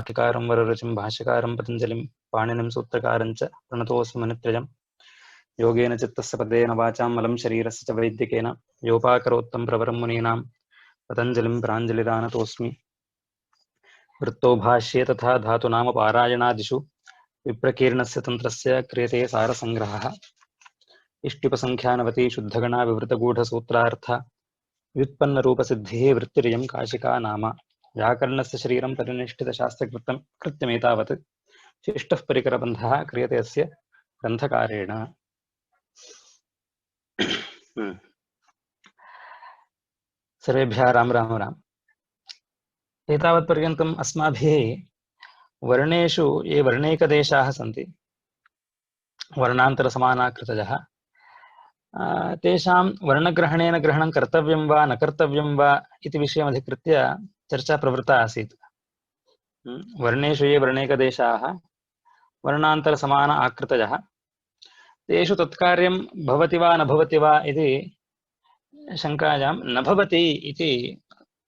टीकारं वररुचिं भाष्यकारं पतञ्जलिं पाणिनिं सूत्रकारं च प्रणतोऽस्मि मुनित्रयम्। योगेन चित्तस्य पदेन वाचां मलं शरीरस्य च वैद्यकेन योपाकरोत्तं प्रवरं मुनीनां पतञ्जलिं प्राञ्जलिदानतोऽस्मि। वृत्तो भाष्ये तथा धातूनाम पारायणादिषु विप्रकीर्णस्य तन्त्रस्य क्रियते सारसङ्ग्रहः। इष्टिपसङ्ख्यानवति शुद्धगणा विवृतगूढसूत्रार्थ व्युत्पन्नरूपसिद्धिः वृत्तिरियं काशिका नाम। व्याकरणस्य शरीरं परिनिष्ठितशास्त्रकृतं कृत्यमेतावत् शिष्टः परिकरबन्धः क्रियते अस्य ग्रन्थकारेण। सर्वेभ्यः राम राम राम। एतावत्पर्यन्तम् अस्माभिः वर्णेषु ये वर्णैकदेशाः सन्ति वर्णान्तरसमानाकृतयः तेषां वर्णग्रहणेन ग्रहणं कर्तव्यं वा न कर्तव्यं वा इति विषयमधिकृत्य चर्चा प्रवृत्ता आसीत्। वर्णेषु ये वर्णैकदेशाः वर्णान्तरसमान आकृतयः तेषु तत्कार्यं भवति वा न भवति वा इति शङ्कायां न भवति इति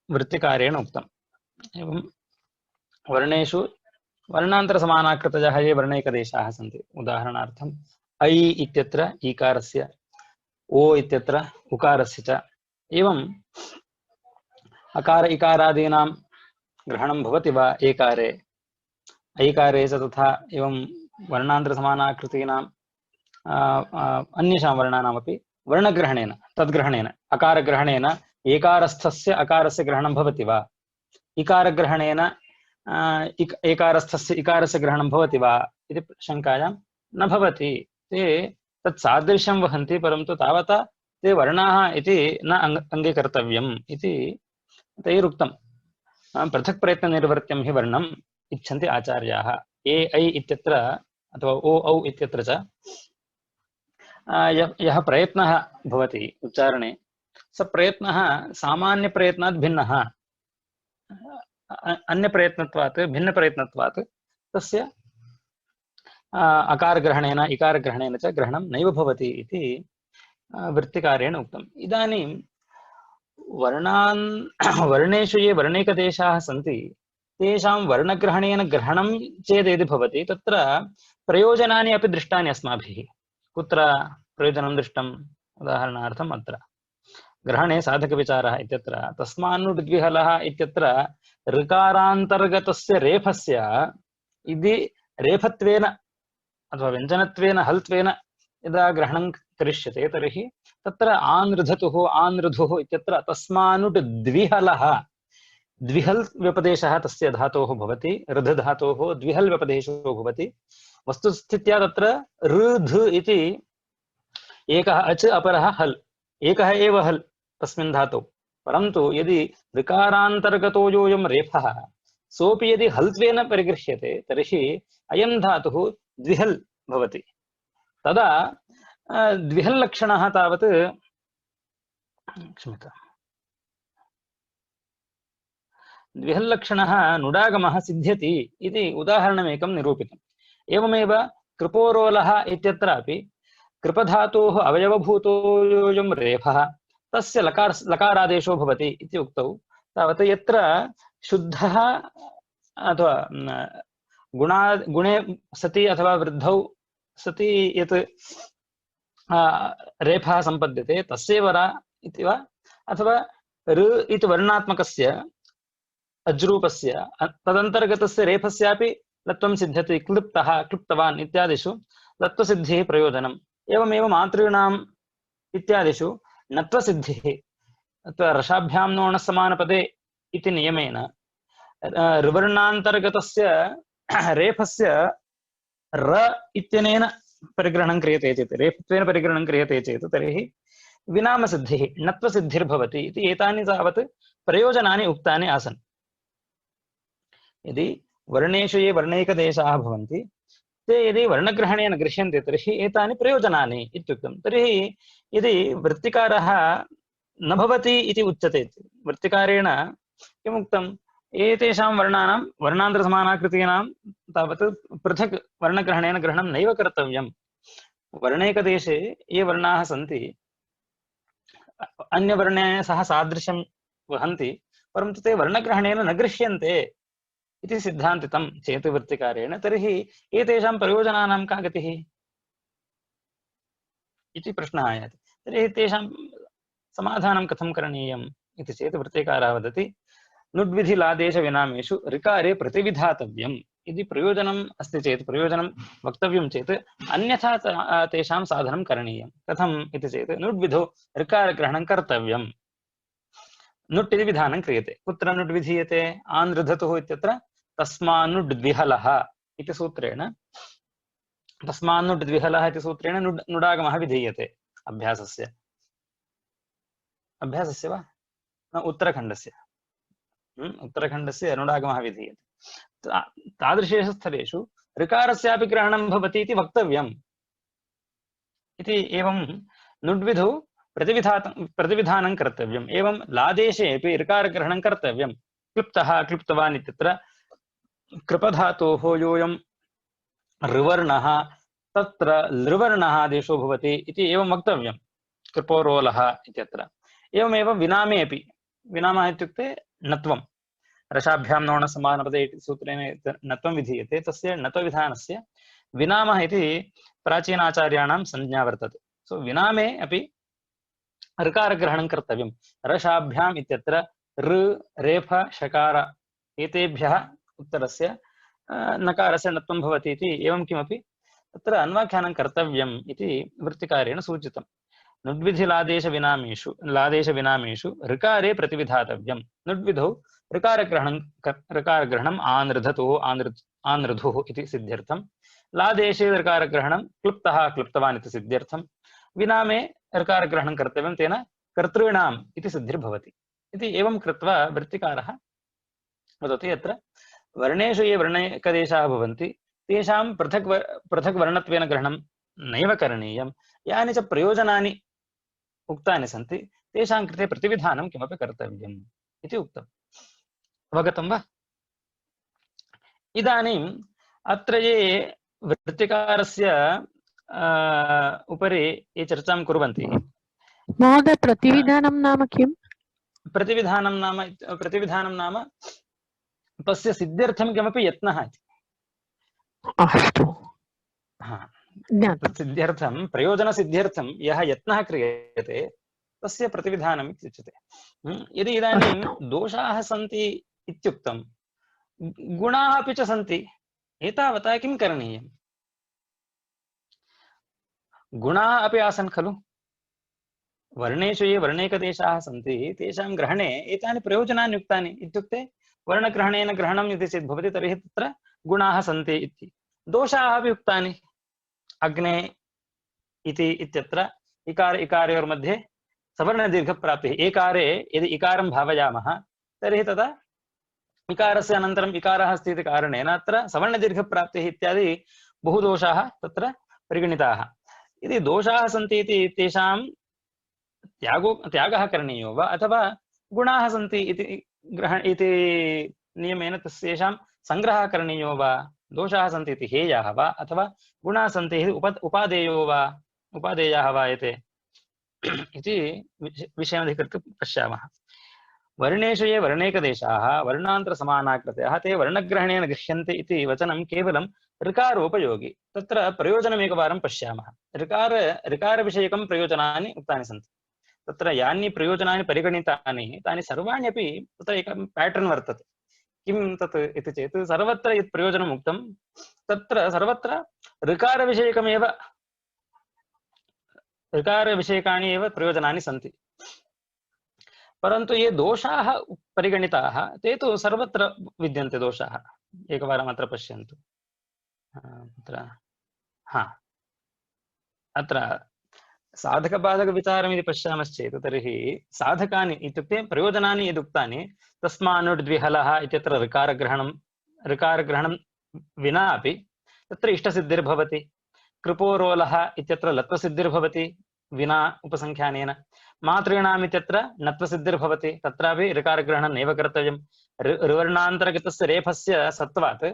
वृत्तिकारेण उक्तम्। एवं वर्णेषु वर्णान्तरसमानाकृतयः ये वर्णैकदेशाः सन्ति, उदाहरणार्थम् ऐ इत्यत्र ईकारस्य, ओ इत्यत्र उकारस्य च, एवं अकार इकारादीनां ग्रहणं भवति वा एकारे ऐकारे च तथा एवं वर्णान्तरसमानाकृतीनां अन्येषां वर्णानामपि वर्णग्रहणेन तद्ग्रहणेन अकारग्रहणेन एकारस्थस्य अकारस्य ग्रहणं भवति वा, इकारग्रहणेन एकारस्थस्य इकारस्य ग्रहणं भवति वा इति शङ्कायां न भवति। ते तत्सादृश्यं वहन्ति, परन्तु तावता ते वर्णाः इति न अङ्गीकर्तव्यम् इति तैरुक्तं। पृथक् प्रयत्ननिर्वर्त्यं हि वर्णम् इच्छन्ति आचार्याः। ए ऐ इत्यत्र अथवा ओ औ इत्यत्र च यः प्रयत्नः भवति उच्चारणे स प्रयत्नः सामान्यप्रयत्नात् भिन्नः, अन्यप्रयत्नत्वात् भिन्नप्रयत्नत्वात् तस्य अकारग्रहणेन इकारग्रहणेन च ग्रहणं नैव भवति इति वृत्तिकारेण उक्तम्। इदानीं वर्णेषु ये वर्णैकदेशाः सन्ति तेषां वर्णग्रहणेन ग्रहणं चेत् यदि भवति तत्र प्रयोजनानि अपि दृष्टानि अस्माभिः। कुत्र प्रयोजनं दृष्टम्? उदाहरणार्थम् अत्र ग्रहणे साधकविचारः इत्यत्र तस्मान्नुद्विहलः इत्यत्र ऋकारान्तर्गतस्य रेफस्य इति रेफत्वेन अथवा व्यञ्जनत्वेन हल्त्वेन यदा ग्रहणं करिष्यते तर्हि तत्र आनृधतुः आनृधुः इत्यत्र तस्मान्नुट् द्विहलः, द्विहल् व्यपदेशः तस्य धातोः भवति, ऋध धातोः द्विहल् व्यपदेशो भवति। वस्तुस्थित्या तत्र ऋध इति एकः अच् अपरः हल्, एकः एव हल् तस्मिन् धातौ, परन्तु यदि ऋकारान्तर्गतो योऽयं रेफः सोऽपि यदि हल्त्वेन परिगृह्यते तर्हि अयं धातुः द्विहल् भवति। तदा द्विहल्लक्षणः तावत् द्विहल्लक्षणः नुडागमः सिद्ध्यति इति उदाहरणमेकं निरूपितम्। एवमेव कृपोरोलः इत्यत्रापि कृपधातोः अवयवभूतो योऽयं रेफः तस्य लकारादेशो भवति इति उक्तौ तावत् यत्र शुद्धः अथवा गुणे सति अथवा वृद्धौ सति यत् रेफः सम्पद्यते तस्यैव रा इति वा, अथवा ऋ इति वर्णात्मकस्य अज्रूपस्य तदन्तर्गतस्य रेफस्यापि लत्वं सिद्ध्यति। क्लृप्तः क्लृप्तवान् इत्यादिषु लत्वसिद्धिः प्रयोजनम्। एवमेव मातॄणाम् इत्यादिषु नत्वसिद्धिः अत्र रसाभ्यां नोणसमानपदे इति नियमेन ऋवर्णान्तर्गतस्य रेफस्य र इत्यनेन परिग्रहणं क्रियते चेत्, रेफत्वेन परिग्रहणं क्रियते चेत् तर्हि विनामसिद्धिः नत्वसिद्धिर्भवति इति एतानि तावत् प्रयोजनानि उक्तानि आसन्। यदि वर्णेषु ये वर्णैकदेशाः भवन्ति ते यदि वर्णग्रहणेन गृह्यन्ते तर्हि एतानि प्रयोजनानि इत्युक्तं। तर्हि यदि वृत्तिकारः न भवति इति उच्यते, वृत्तिकारेण किमुक्तम्? एतेषां वर्णानां वर्णान्तरसमानाकृतीनां तावत् पृथक् वर्णग्रहणेन ग्रहणं नैव कर्तव्यम्। वर्णैकदेशे ये वर्णाः सन्ति अन्यवर्णेन सह सादृश्यं वहन्ति, परन्तु ते वर्णग्रहणेन न गृह्यन्ते इति सिद्धान्तितं चेत् वृत्तिकारेण तर्हि एतेषां प्रयोजनानां का गतिः इति प्रश्नः आयाति। तर्हि तेषां समाधानं कथं करणीयम् इति चेत् वृत्तिकारः वदति नुड्विधिलादेशविनामेषु ऋकारे प्रतिविधातव्यम्। यदि प्रयोजनम् अस्ति चेत् प्रयोजनं वक्तव्यं चेत् अन्यथा तेषां साधनं करणीयं। कथम् इति चेत् नुड्विधौ ऋकारग्रहणं कर्तव्यम्। नुट् इति विधानं क्रियते। कुत्र नुट् विधीयते? आन्धृधतुः इत्यत्र तस्मान्नुड्द्विहलः इति सूत्रेण तस्मान्नुड्द्विहलः इति सूत्रेण नुडागमः विधीयते अभ्यासस्य वा न उत्तरखण्डस्य उत्तरखण्डस्य नुडागमः विधीयते। तादृशेषु स्थलेषु ऋकारस्यापि ग्रहणं भवति इति वक्तव्यम् इति। एवं नुड्विधौ प्रतिविधानं कर्तव्यम्। एवं लादेशे अपि ऋकारग्रहणं कर्तव्यं। क्लिप्तः क्लिप्तवान् इत्यत्र कृपधातोः योऽयं ऋवर्णः तत्र लृवर्णः आदेशो भवति इति एवं वक्तव्यं। कृपोरोलः इत्यत्र एवमेव विनामे अपि विनामः इत्युक्ते नत्वं रसाभ्यां नोणसमानपदे इति सूत्रेण नत्वं विधीयते। तस्य नत्वविधानस्य विनामः इति प्राचीनाचार्याणां संज्ञा वर्तते। सो विनामे अपि ऋकारग्रहणं कर्तव्यं। रसाभ्याम् इत्यत्र ऋ रेफ शकार एतेभ्यः उत्तरस्य नकारस्य नत्वं भवति इति एवं किमपि तत्र अन्वाख्यानं कर्तव्यम् इति वृत्तिकारेण सूचितम्। नुड्विधिलादेशविनामेषु ऋकारे प्रतिविधातव्यं। नुड्विधौ ऋकारग्रहणम् आनृधुः इति सिद्ध्यर्थं। लादेशे ऋकारग्रहणं क्लुप्तः क्लुप्तवान् इति सिद्ध्यर्थं। विनामे ऋकारग्रहणं कर्तव्यं, तेन कर्तॄणाम् इति सिद्धिर्भवति इति। एवं कृत्वा वृत्तिकारः वदति यत्र वर्णेषु ये वर्णैकदेशाः भवन्ति तेषां पृथक् वर्णत्वेन ग्रहणं नैव करणीयं। यानि च प्रयोजनानि उक्तानि सन्ति तेषां कृते प्रतिविधानं किमपि कर्तव्यम् इति उक्तम्। अवगतं वा? इदानीम् अत्र ये वृत्तिकारस्य उपरि ये चर्चां कुर्वन्ति, महोदय प्रतिविधानं नाम किम्? प्रतिविधानं नाम तस्य सिद्ध्यर्थं किमपि यत्नः इति। अस्तु, सिद्ध्यर्थं प्रयोजनसिद्ध्यर्थं यः यत्नः क्रियते तस्य प्रतिविधानम् इत्युच्यते। यदि इदानीं दोषाः सन्ति इत्युक्तं, गुणाः अपि च सन्ति, एतावता किं करणीयम्? गुणाः अपि आसन् खलु। वर्णेषु ये वर्णैकदेशाः सन्ति तेषां ग्रहणे एतानि प्रयोजनानि युक्तानि इत्युक्ते वर्णग्रहणेन ग्रहणं यदि चेत् भवति तर्हि तत्र गुणाः सन्ति इति। दोषाः अपि युक्तानि। अग्ने इति इत्यत्र इकार इकारयोर्मध्ये सवर्णदीर्घप्राप्तिः। एकारे यदि इकारं भावयामः तर्हि तदा इकारस्य अनन्तरम् इकारः अस्ति इति कारणेन अत्र सवर्णदीर्घप्राप्तिः इत्यादि बहुदोषाः तत्र परिगणिताः। यदि दोषाः सन्ति इति तेषां त्यागः करणीयो वा अथवा गुणाः सन्ति इति नियमेन तस्येषां सङ्ग्रहः करणीयो वा, दोषाः सन्ति इति हेयाः वा अथवा गुणाः सन्ति इति उपादेयाः वा एते इति विषयमधिकृत्य पश्यामः। वर्णेषु ये वर्णैकदेशाः वर्णान्तरसमानाकृतयः ते वर्णग्रहणेन गृह्यन्ते इति वचनं केवलं ऋकारोपयोगि। तत्र प्रयोजनमेकवारं पश्यामः। ऋकारविषयकं प्रयोजनानि उक्तानि सन्ति। तत्र यानि प्रयोजनानि परिगणितानि तानि सर्वाण्यपि तत्र एकं पैटर्न् वर्तते। किं तत् इति चेत् सर्वत्र यत् प्रयोजनम् उक्तं तत्र सर्वत्र ऋकारविषयकाणि एव प्रयोजनानि सन्ति। परन्तु ये दोषाः परिगणिताः ते तु सर्वत्र विद्यन्ते दोषाः। एकवारम् अत्र पश्यन्तु। अत्र साधकबाधकविचारम् इति पश्यामश्चेत् तर्हि साधकानि इत्युक्ते प्रयोजनानि यदुक्तानि तस्मान्नुड्द्विहलः इत्यत्र ऋकारग्रहणं विना अपि तत्र इष्टसिद्धिर्भवति। कृपोरोलः इत्यत्र लत्वसिद्धिर्भवति विना उपसंख्यानेन। मातॄणाम् इत्यत्र नत्वसिद्धिर्भवति, तत्रापि ऋकारग्रहणं नैव कर्तव्यं। ऋवर्णान्तर्गतस्य रेफस्य सत्वात्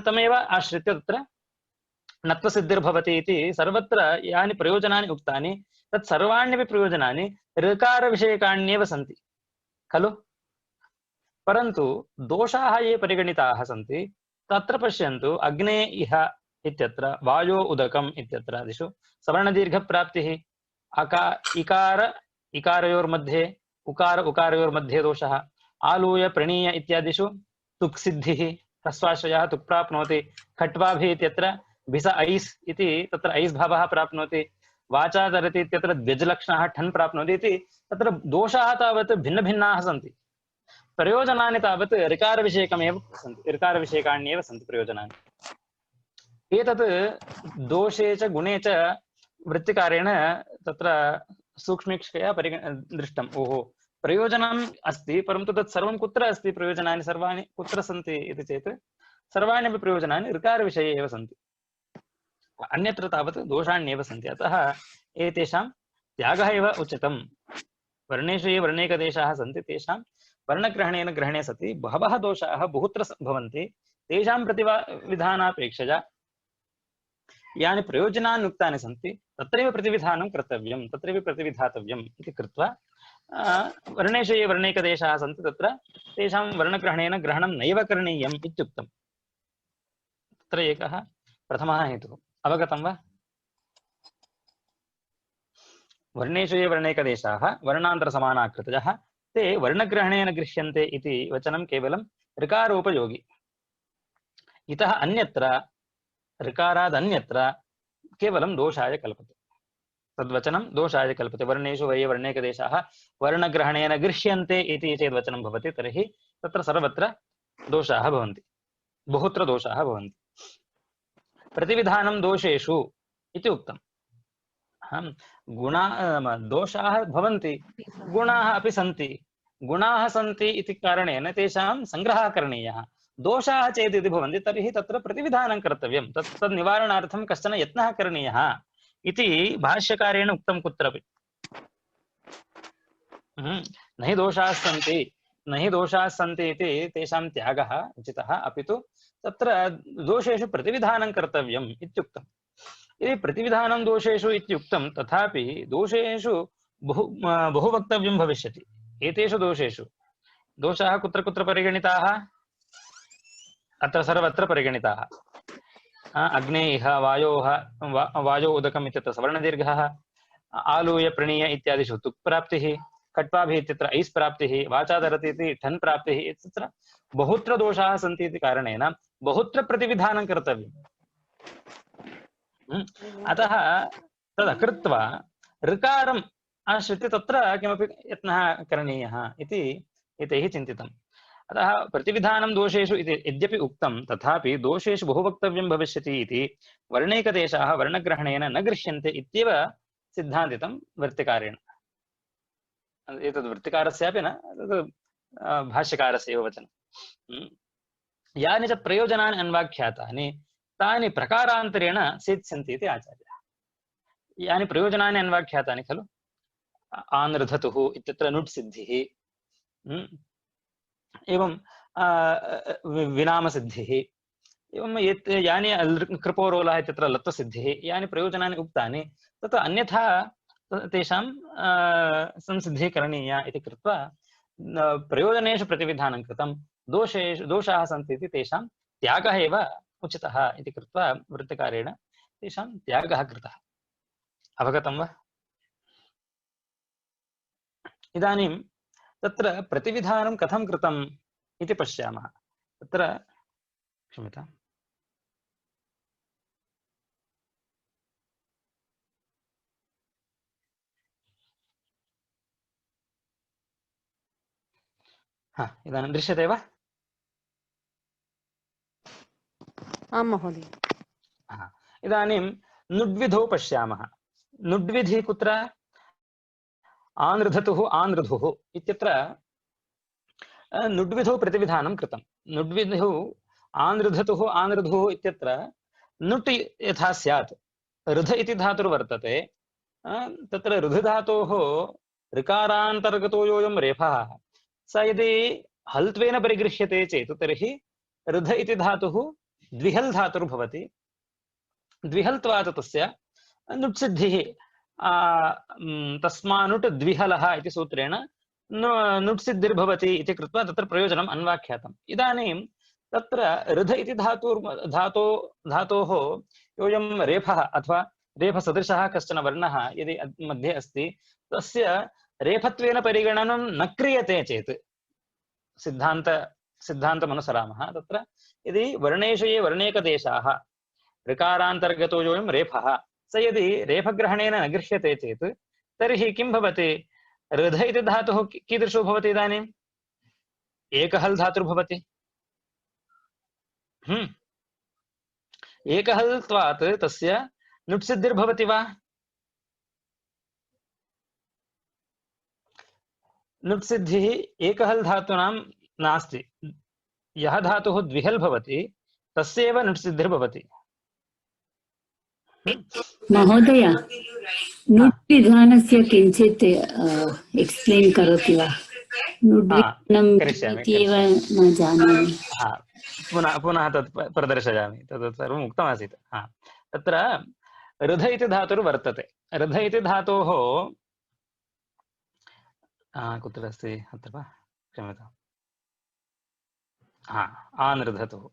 तमेव आश्रित्य तत्र नत्वसिद्धिर्भवति इति सर्वत्र यानि प्रयोजनानि उक्तानि तत् सर्वाण्यपि प्रयोजनानि ऋकारविषयकाण्येव सन्ति खलु। परन्तु दोषाः ये परिगणिताः सन्ति तत्र पश्यन्तु अग्ने इह इत्यत्र वायो उदकम् इत्यत्र आदिषु सवर्णदीर्घप्राप्तिः इकार इकारयोर्मध्ये उकार उकारयोर्मध्ये दोषः आलूय प्रणीय इत्यादिषु तुक् सिद्धिः ह्रस्वाश्रयः तुक् प्राप्नोति खट्वाभिः इत्यत्र भिस ऐस् इति तत्र ऐस् भावः प्राप्नोति वाचा तरति इत्यत्र द्व्यजलक्षणः ठन् प्राप्नोति इति तत्र दोषाः तावत् भिन्नभिन्नाः सन्ति प्रयोजनानि तावत् ऋकारविषयकमेव सन्ति ऋकारविषयकाण्येव सन्ति प्रयोजनानि एतत् दोषे च गुणे च वृत्तिकारेण तत्र सूक्ष्मीक्षया दृष्टम् ओहो प्रयोजनम् अस्ति परन्तु तत् सर्वं कुत्र अस्ति प्रयोजनानि सर्वाणि कुत्र सन्ति इति चेत् सर्वाणि अपि प्रयोजनानि ऋकारविषये एव सन्ति अन्यत्र तावत् दोषाण्येव सन्ति अतः एतेषां त्यागः एव उचितम् वर्णेषु ये वर्णैकदेशाः सन्ति तेषां वर्णग्रहणेन ग्रहणे सति बहवः दोषाः बहुत्र भवन्ति तेषां प्रतिविधानापेक्षया यानि प्रयोजनानि उक्तानि सन्ति तत्रैव प्रतिविधानं कर्तव्यं तत्रैव प्रतिविधातव्यम् इति कृत्वा वर्णेषु ये वर्णैकदेशाः सन्ति तत्र तेषां वर्णग्रहणेन ग्रहणं नैव करणीयम् इत्युक्तम् तत्र एकः प्रथमः हेतुः अवगतं वा वर्णेषु ये वर्णैकदेशाः वर्णान्तरसमानाकृतयः ते वर्णग्रहणेन गृह्यन्ते इति वचनं केवलं ऋकारोपयोगी इतः अन्यत्र ऋकारादन्यत्र केवलं दोषाय कल्पते तद्वचनं दोषाय कल्पते वर्णेषु वै वर्णैकदेशाः वर्णग्रहणेन गृह्यन्ते इति चेद्वचनं भवति तर्हि तत्र सर्वत्र दोषाः भवन्ति बहुत्र दोषाः भवन्ति प्रतिविधानं दोषेषु इति उक्तम् दोषाः भवन्ति गुणाः अपि सन्ति गुणाः सन्ति इति कारणेन तेषां सङ्ग्रहः करणीयः दोषाः चेत् यदि भवन्ति तर्हि तत्र प्रतिविधानं कर्तव्यं तत् निवारणार्थं कश्चन यत्नः करणीयः इति भाष्यकारेण उक्तं कुत्रापि न हि दोषाः सन्ति इति तेषां त्यागः उचितः अपि तु तत्र दोषेषु प्रतिविधानं कर्तव्यम् इत्युक्तम् यदि प्रतिविधानं दोषेषु इत्युक्तं तथापि दोषेषु बहु वक्तव्यं भविष्यति एतेषु दोषेषु दोषाः कुत्र कुत्र परिगणिताः अत्र सर्वत्र परिगणिताः अग्ने इह वायो उदकम् इत्यत्र सवर्णदीर्घः आलूय प्रणीय इत्यादिषु तुक् प्राप्तिः खट्वाभिः इत्यत्र ऐस् प्राप्तिः वाचादरति इति ठन् प्राप्तिः इत्यत्र बहुत्र दोषाः सन्ति इति कारणेन बहुत्र प्रतिविधानं कर्तव्यम् अतः तदकृत्वा ऋकारम् आश्रित्य तत्र किमपि यत्नः करणीयः इति एतैः चिन्तितम् अतः प्रतिविधानं दोषेषु इति यद्यपि उक्तं तथापि दोषेषु बहु वक्तव्यं भविष्यति इति वर्णैकदेशाः वर्णग्रहणेन न गृह्यन्ते इत्येव सिद्धान्तितं वृत्तिकारेण एतद् वृत्तिकारस्यापि न तद् भाष्यकारस्य एव वचनं यानि च प्रयोजनानि अन्वाख्यातानि तानि प्रकारान्तरेण सेत्स्यन्ति इति आचार्यः यानि प्रयोजनानि अन्वाख्यातानि खलु आनृधतुः इत्यत्र नुट् सिद्धिः एवं विनामसिद्धिः एवं यानि कृपोरोलः इत्यत्र लत्वसिद्धिः यानि प्रयोजनानि उक्तानि तत् अन्यथा तेषां संसिद्धिः करणीया इति कृत्वा प्रयोजनेषु प्रतिविधानं कृतं दोषाः सन्ति इति तेषां त्यागः एव उचितः इति कृत्वा वृत्तिकारेण तेषां त्यागः कृतः अवगतं वा इदानीं तत्र प्रतिविधानं कथं कृतम् इति पश्यामः तत्र क्षम्यताम् इदानीं दृश्यते वा आं महोदय इदानीं नुड्विधौ पश्यामः नुड्विधिः कुत्र आनृधतुः आनृधुः इत्यत्र नुड्विधौ प्रतिविधानं कृतं नुड्विधौ आनृधतुः आनृधुः इत्यत्र नुट् यथा स्यात् ऋध इति धातुर्वर्तते तत्र ऋधधातोः ऋकारान्तर्गतो योऽयं रेफः स यदि हल्त्वेन परिगृह्यते चेत् तर्हि ऋध इति धातुः द्विहल् धातुर्भवति द्विहल्त्वात् तस्य नुट्सिद्धिः तस्मानुट् द्विहलः इति सूत्रेण नुट्सिद्धिर्भवति इति कृत्वा तत्र प्रयोजनम् अन्वाख्यातम्। इदानीं तत्र ऋध इति धातोः योऽयं रेफः अथवा रेफसदृशः कश्चन वर्णः यदि मध्ये अस्ति तस्य रेफत्वेन परिगणनं न क्रियते चेत् सिद्धान्तमनुसरामः तत्र यदि वर्णेषु ये वर्णेकदेशाः ऋकारान्तर्गतो योऽयं रेफः स यदि रेफग्रहणेन न गृह्यते चेत् तर्हि किं भवति ऋध इति धातुः कीदृशो भवति इदानीम् एकहल् धातुर्भवति एकहल्त्वात् तस्य नुट्सिद्धिर्भवति वा नुट्सिद्धिः एकहल् धातूनां नास्ति यः धातुः द्विहल् भवति तस्यैव नुट्सिद्धिर्भवति महोदय नुट् विधानस्य किञ्चित् एक्स्प्लेन् करोति वा इत्येव न जानामि पुनः तत् प्रदर्शयामि तत् सर्वम् उक्तमासीत् तत्र ऋध इति धातुर्वर्तते ऋध इति धातोः कुत्र अस्ति अत्र वा क्षम्यताम् आनृधतुः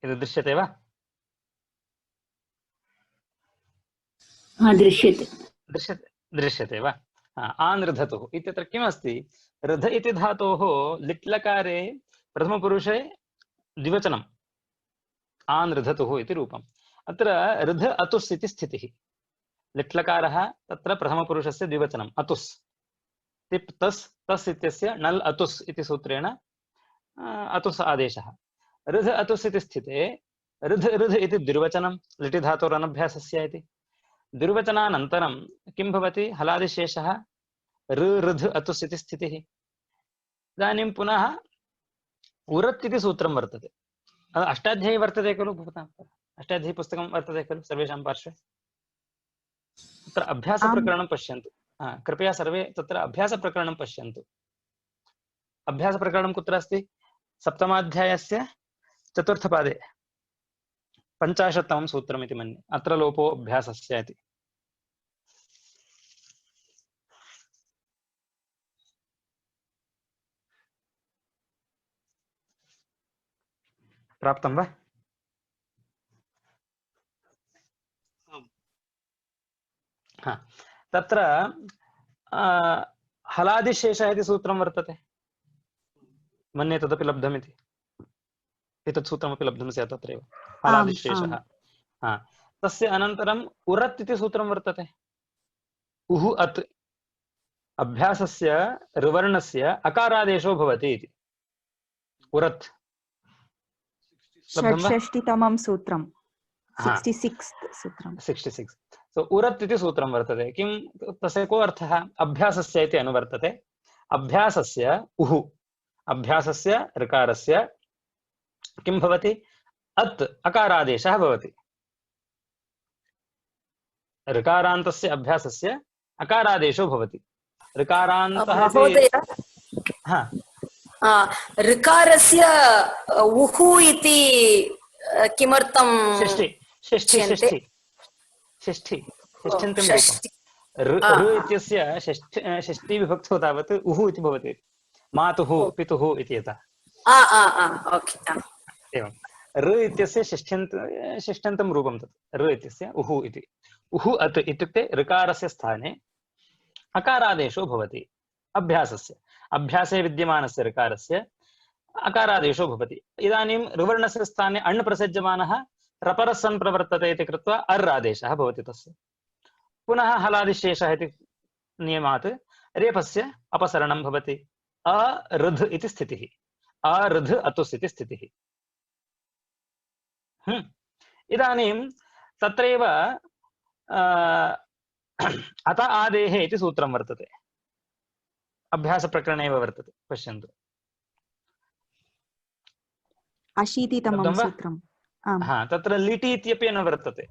इति दृश्यते वा दृश्यते वा आनृधतुः इत्यत्र किमस्ति ऋध इति धातोः लिट्लकारे प्रथमपुरुषे द्विवचनम् आनृधतुः इति रूपम् अत्र ऋध अतुस् इति स्थितिः लिट्लकारः तत्र प्रथमपुरुषस्य द्विवचनम् अतुस् तिप् तस् इत्यस्य नल् अतुस् इति सूत्रेण अतुस् आदेशः ऋध अतुस् इति स्थिते ऋध इति द्विर्वचनं लिटि धातोरनभ्यासस्य इति द्विर्वचनानन्तरं किं भवति हलादिशेषः ऋध अतुस् इति स्थितिः इदानीं पुनः उरत् इति सूत्रं वर्तते अष्टाध्यायी वर्तते खलु भवताम् अष्टाध्यायी पुस्तकं वर्तते खलु सर्वेषां पार्श्वे तत्र अभ्यासप्रकरणं पश्यन्तु कृपया सर्वे तत्र अभ्यासप्रकरणं पश्यन्तु अभ्यासप्रकरणं कुत्र अस्ति सप्तमाध्यायस्य चतुर्थपादे 50तमं सूत्रम् इति मन्ये अत्र लोपो अभ्यासस्य इति प्राप्तं वा तत्र हलादिशेषः इति सूत्रं वर्तते मन्ये तदपि लब्धमिति एतत् सूत्रमपि लब्धं स्यात् तत्रैव हलादिशेषः तस्य अनन्तरम् उरत् इति सूत्रं वर्तते उहु अत् अभ्यासस्य ऋवर्णस्य अकारादेशो भवति इति उरत् षष्टितमं सूत्रं 66 सो उरत् इति सूत्रं वर्तते किं तस्य को अर्थः अभ्यासस्य इति अनुवर्तते अभ्यासस्य उहु अभ्यासस्य ऋकारस्य किं भवति अत् अकारादेशः भवति ऋकारान्तस्य अभ्यासस्य अकारादेशो भवति ऋकारान्तः ऋकारस्य उहु इति किमर्थं षष्ठ्यन्तं रूपं ऋ इत्यस्य षष्ठी विभक्तौ तावत् उहु इति भवति मातुः पितुः इति यथा एवं ऋ इत्यस्य षष्ठ्यन्तं रूपं तत् ऋ इत्यस्य उहु इति उहु अत् इत्युक्ते ऋकारस्य स्थाने अकारादेशो भवति अभ्यासस्य अभ्यासे विद्यमानस्य ऋकारस्य अकारादेशो भवति इदानीं ऋवर्णस्य स्थाने अण् प्रसज्यमानः रपरः सन् प्रवर्तते इति कृत्वा अर् आदेशः भवति तस्य पुनः हलादिशेषः इति नियमात् रेफस्य अपसरणं भवति अऋध इति स्थितिः अऋध अतुस् इति स्थितिः इदानीं तत्रैव अत आदेः इति सूत्रं वर्तते अभ्यासप्रकरणे एव वर्तते पश्यन्तु 80तमं सूत्रम् तत्र लिटि इत्यपि न वर्तते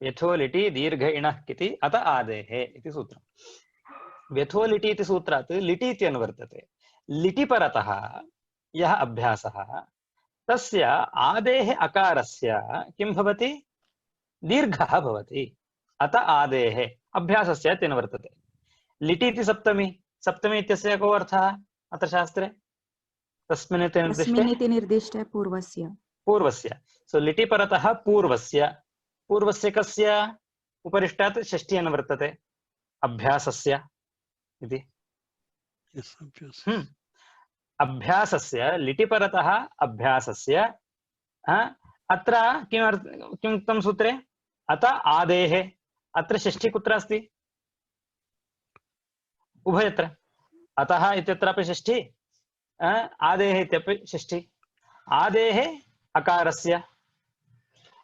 यथो लिटि दीर्घ इणः इति अत आदेः इति सूत्रम् व्यथो लिटि इति सूत्रात् लिटि इति अनुवर्तते लिटि परतः यः अभ्यासः तस्य आदेः अकारस्य किं भवति दीर्घः भवति। अत आदेः अभ्यासस्य तेन वर्तते। लिटि इति सप्तमी, सप्तमी इत्यस्य को अर्थः अत्र शास्त्रे तस्मिन् इति निर्दिष्टे? तस्मिन् इति निर्दिष्टे पूर्वस्य। पूर्वस्य। सो लिटि परतः पूर्वस्य, पूर्वस्य कस्य उपरिष्टात् षष्ठ्येन वर्तते? अभ्यासस्य इति। अभ्यासस्य लिटि परतः अभ्यासस्य अत्र किम् उक्तं सूत्रे? अत आदेः। अत्र षष्ठी कुत्र अस्ति? उभयत्र। अतः इत्यत्रापि षष्ठी, आदेः इत्यपि षष्ठी। आदेः अकारस्य,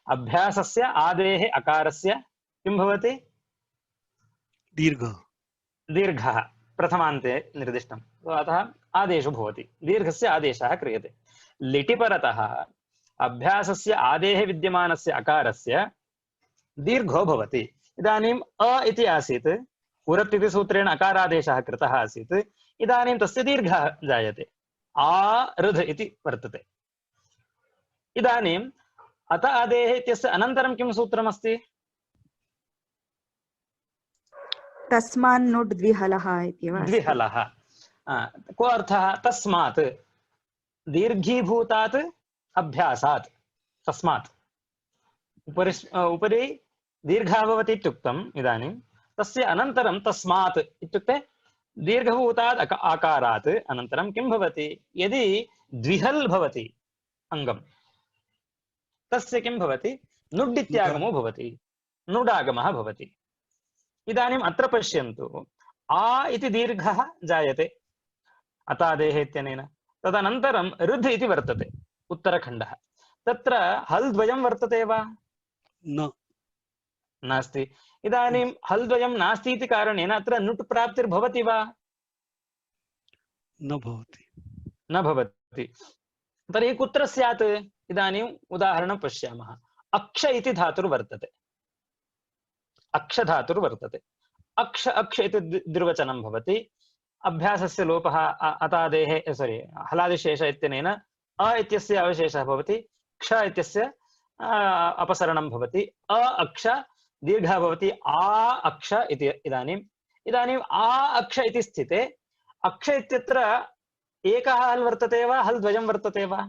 अभ्यासस्य आदेः अकारस्य किं भवति? दीर्घः। दीर्घः प्रथमान्ते निर्दिष्टम्, अतः आदेशो भवति, दीर्घस्य आदेशः क्रियते। लिटि परतः अभ्यासस्य आदेः विद्यमानस्य अकारस्य दीर्घो भवति। इदानीम् अ इति आसीत्, उरत् इति सूत्रेण अकारादेशः कृतः आसीत्, इदानीं तस्य दीर्घः जायते, आरुध् इति वर्तते। इदानीम् अत आदेः इत्यस्य अनन्तरं किं सूत्रमस्ति? तस्मान् नुट् द्विहलः इत्येव अस्ति। द्विहलः। को अर्थः? तस्मात्, दीर्घीभूतात् अभ्यासात्, तस्मात्। उपरि दीर्घः भवति इत्युक्तम्। इदानीं तस्य अनन्तरं तस्मात् इत्युक्ते दीर्घभूतात् आकारात् अनन्तरं किं भवति? यदि द्विहल् भवति अङ्गं, तस्य किं भवति? नुड् इत्यागमो भवति, नुडागमः भवति। इदानीम् अत्र पश्यन्तु, आ इति दीर्घः जायते अतादेः इत्यनेन। तदनन्तरं ऋध् इति वर्तते उत्तरखण्डः। तत्र हल् द्वयं वर्तते वा? न, नास्ति। इदानीं हल् द्वयं नास्ति इति कारणेन अत्र नुट् प्राप्तिर्भवति वा? न भवति। न भवति। तर्हि कुत्र स्यात्? इदानीम् उदाहरणं पश्यामः। अक्ष इति धातुर्वर्तते, अक्षधातुर्वर्तते। अक्ष अक्ष इति द्विर्वचनं भवति। अभ्यासस्य लोपः अतादेः हलादिशेष इत्यनेन अ इत्यस्य अवशेषः भवति, क्ष इत्यस्य अपसरणं भवति, अ अक्ष दीर्घः भवति, आ अक्ष इति। इदानीम् आ अक्ष इति स्थिते अक्ष इत्यत्र एकः हल् वर्तते वा, हल् द्वयं वर्तते वा?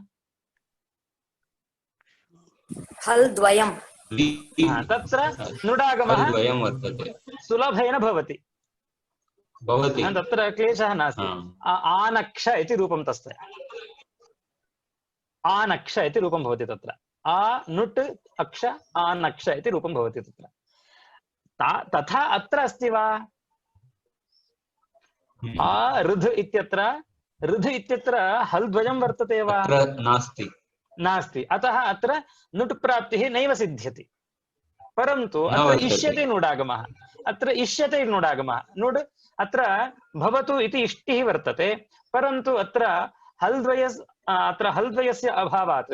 हल् द्वयम्। तत्र नुडागमः सुलभेन भवति, तत्र क्लेशः नास्ति। आनक्ष इति रूपं तस्य, आनक्ष इति रूपं भवति तत्र। आ नुट् अक्ष आनक्ष इति रूपं भवति तत्र। तथा अत्र अस्ति वा? आ ऋध् इत्यत्र, ऋध् इत्यत्र हल् द्वयं वर्तते वा? नास्ति। नास्ति। अतः अत्र नुट् प्राप्तिः नैव सिद्ध्यति। परन्तु अत्र इष्यते नुडागमः, अत्र इष्यते नुडागमः। नुड् अत्र भवतु इति इष्टिः वर्तते, परन्तु अत्र हल् द्वयस्य अभावात्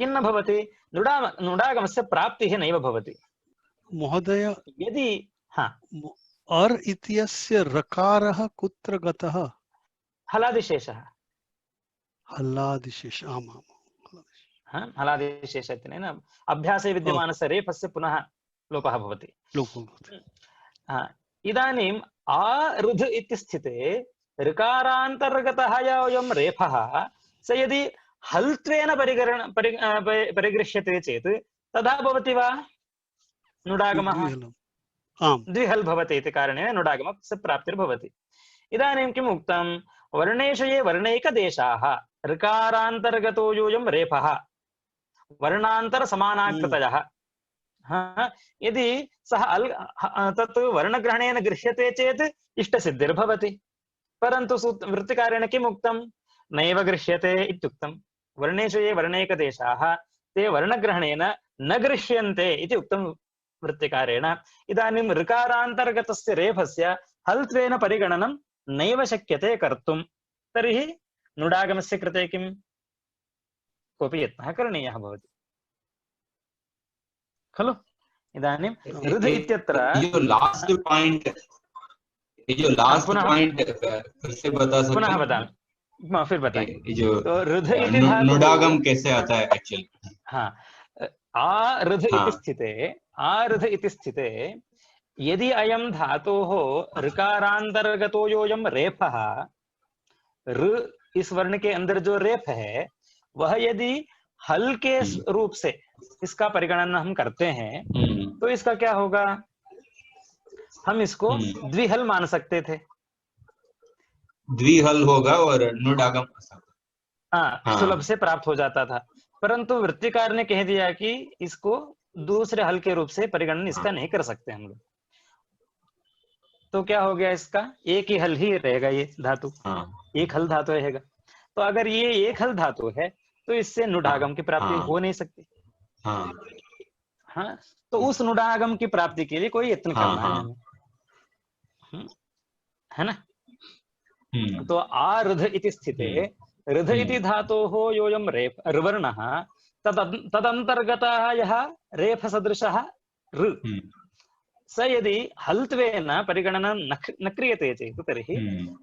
किं न भवति? नुडागमस्य प्राप्तिः नैव भवति। महोदय, यदि अर् इत्यस्य रकारः कुत्र गतः? हलादिशेषः। हलादिशेष, आम् आम्, हलादिशेष इत्यनेन अभ्यासे विद्यमानस्य रेफस्य पुनः लोपः भवति। इदानीम् आ ऋध् इति स्थिते ऋकारान्तर्गतः योऽयं रेफः स यदि हल्त्वेन परिगृह्यते चेत् तदा भवति वा नुडागमः? द्विहल् भवति इति कारणेन नुडागमस्य प्राप्तिर्भवति। इदानीं किम् उक्तं? वर्णेषु ये वर्णैकदेशाः ऋकारान्तर्गतो योऽयं रेफः वर्णान्तरसमानाकृतयः, यदि सः तत् वर्णग्रहणेन गृह्यते चेत् इष्टसिद्धिर्भवति। परन्तु वृत्तिकारेण किम् उक्तं? नैव गृह्यते इत्युक्तं। वर्णेषु ये वर्णैकदेशाः ते वर्णग्रहणेन न गृह्यन्ते इति उक्तं वृत्तिकारेण। इदानीं ऋकारान्तर्गतस्य रेफस्य हल्त्वेन परिगणनं नैव शक्यते कर्तुं। तर्हि नुडागमस्य कृते किं? कोऽपि यत्नः करणीयः भवति खलु? इदानीं ऋध् इत्यत्र लास्ट पॉइंट पुनः बतामि, फिर बताएं। नुडागम कैसे आता है एक्चुअली? हाँ, आऋध इति हाँ। स्थिते आऋध इति स्थिते यदि अयं धातोः ऋकारांतर्गतो योऽयं रेफः, ऋ इस वर्ण के अंदर जो रेफ है वह यदि हल के रूप से इसका परिगणना हम करते हैं तो इसका क्या होगा, हम इसको द्विहल मान सकते थे। द्विहल होगा और नुडागम हाँ, सुलभ से प्राप्त हो जाता था, परंतु वृत्तिकार ने कह दिया कि इसको दूसरे हल के रूप से परिगणन इसका नहीं कर सकते हम लोग। तो क्या हो गया, इसका एक ही हल ही रहेगा, ये धातु एक हल धातु रहेगा। तो अगर ये एक हल धातु है तो इससे नुडागम की प्राप्ति हो नहीं सकती। हाँ, तो उस नुडागम की प्राप्ति के लिए कोई यत्न करना है हमें, है ना। तो आऋध इति स्थिते ऋध इति धातोः योऽयं रेफ ऋवर्णः तदन्तर्गतः यः रेफ सदृशः ऋ, स यदि हल्त्वेन परिगणनं न क्रियते चेत् तर्हि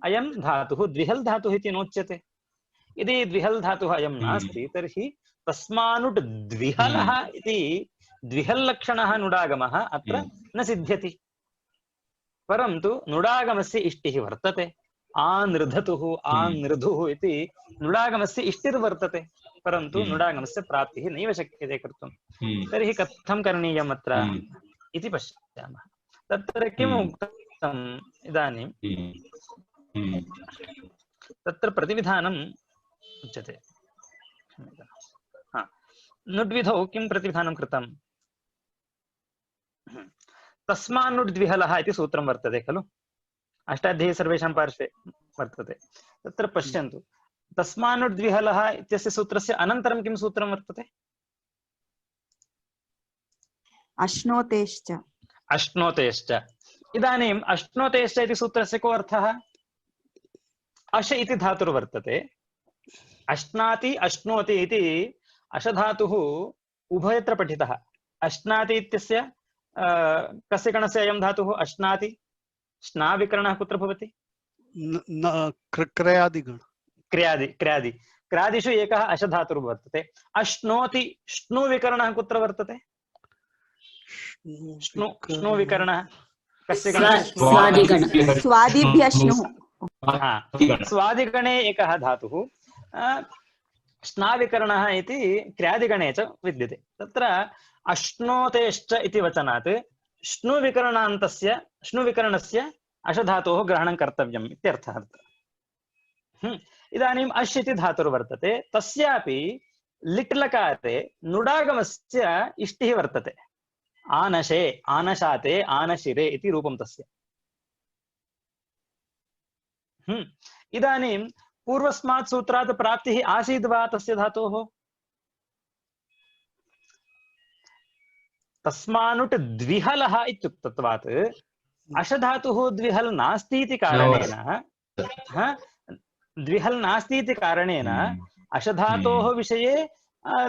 अयं धातुः द्विहल् धातुः इति नोच्यते। यदि द्विहल् धातुः अयं नास्ति तर्हि तस्मानुट् द्विहलः इति द्विहल्लक्षणः नुडागमः अत्र न सिद्ध्यति। परन्तु नुडागमस्य इष्टिः वर्तते, आनृधतुः आनृधुः इति नुडागमस्य इष्टिर्वर्तते, परन्तु नुडागमस्य प्राप्तिः नैव शक्यते कर्तुं। तर्हि कथं करणीयम् अत्र इति पश्यामः। तत्र किम् उक्तम् इदानीं, तत्र प्रतिविधानम् उच्यते। नुड्विधौ किं प्रतिविधानं कृतम्, तस्मान्नुड्द्विहलः इति सूत्रं वर्तते खलु, अष्टाध्यायी सर्वेषां पार्श्वे वर्तते। तत्र पश्यन्तु, तस्मान्नुड्द्विहलः इत्यस्य सूत्रस्य अनन्तरं किं सूत्रं वर्तते, अश्नोतेश्च। अश्नोतेश्च। इदानीम् अश्नोतेश्च इति सूत्रस्य को अर्थः, अश इति धातुर्वर्तते, अश्नाति अश्नोति इति अशधातुः उभयत्र पठितः। अश्नाति इत्यस्य कस्य गणस्य अयं धातुः अश्नाति, श्ना विकरणः कुत्र भवति, क्रयादिगण, क्र्यादिषु एकः अशधातुर्वर्तते। अश्नोति श्नु विकरणः कुत्र वर्तते, श्नु विकरणः कस्य गणः, स्वादिभ्यः श्नुः। स्वादिगणे एकः धातुः स्नाविकरणः इति क्र्यादिगणे च विद्यते। तत्र अश्नोतेश्च इति वचनात् श्नुविकरणस्य अशधातोः ग्रहणं कर्तव्यम् इत्यर्थः। इदानीम् अश् इति धातुर्वर्तते, तस्यापि लिट् लकारे नुडागमस्य इष्टिः वर्तते, आनशे आनशाते आनशिरे इति रूपं तस्य। इदानीं पूर्वस्मात् सूत्रात् प्राप्तिः आसीद् वा तस्य धातोः, तस्मानुट् द्विहलः इत्युक्तत्वात् अशधातुः द्विहल् नास्ति इति कारणेन, द्विहल् नास्ति इति कारणेन अशधातोः विषये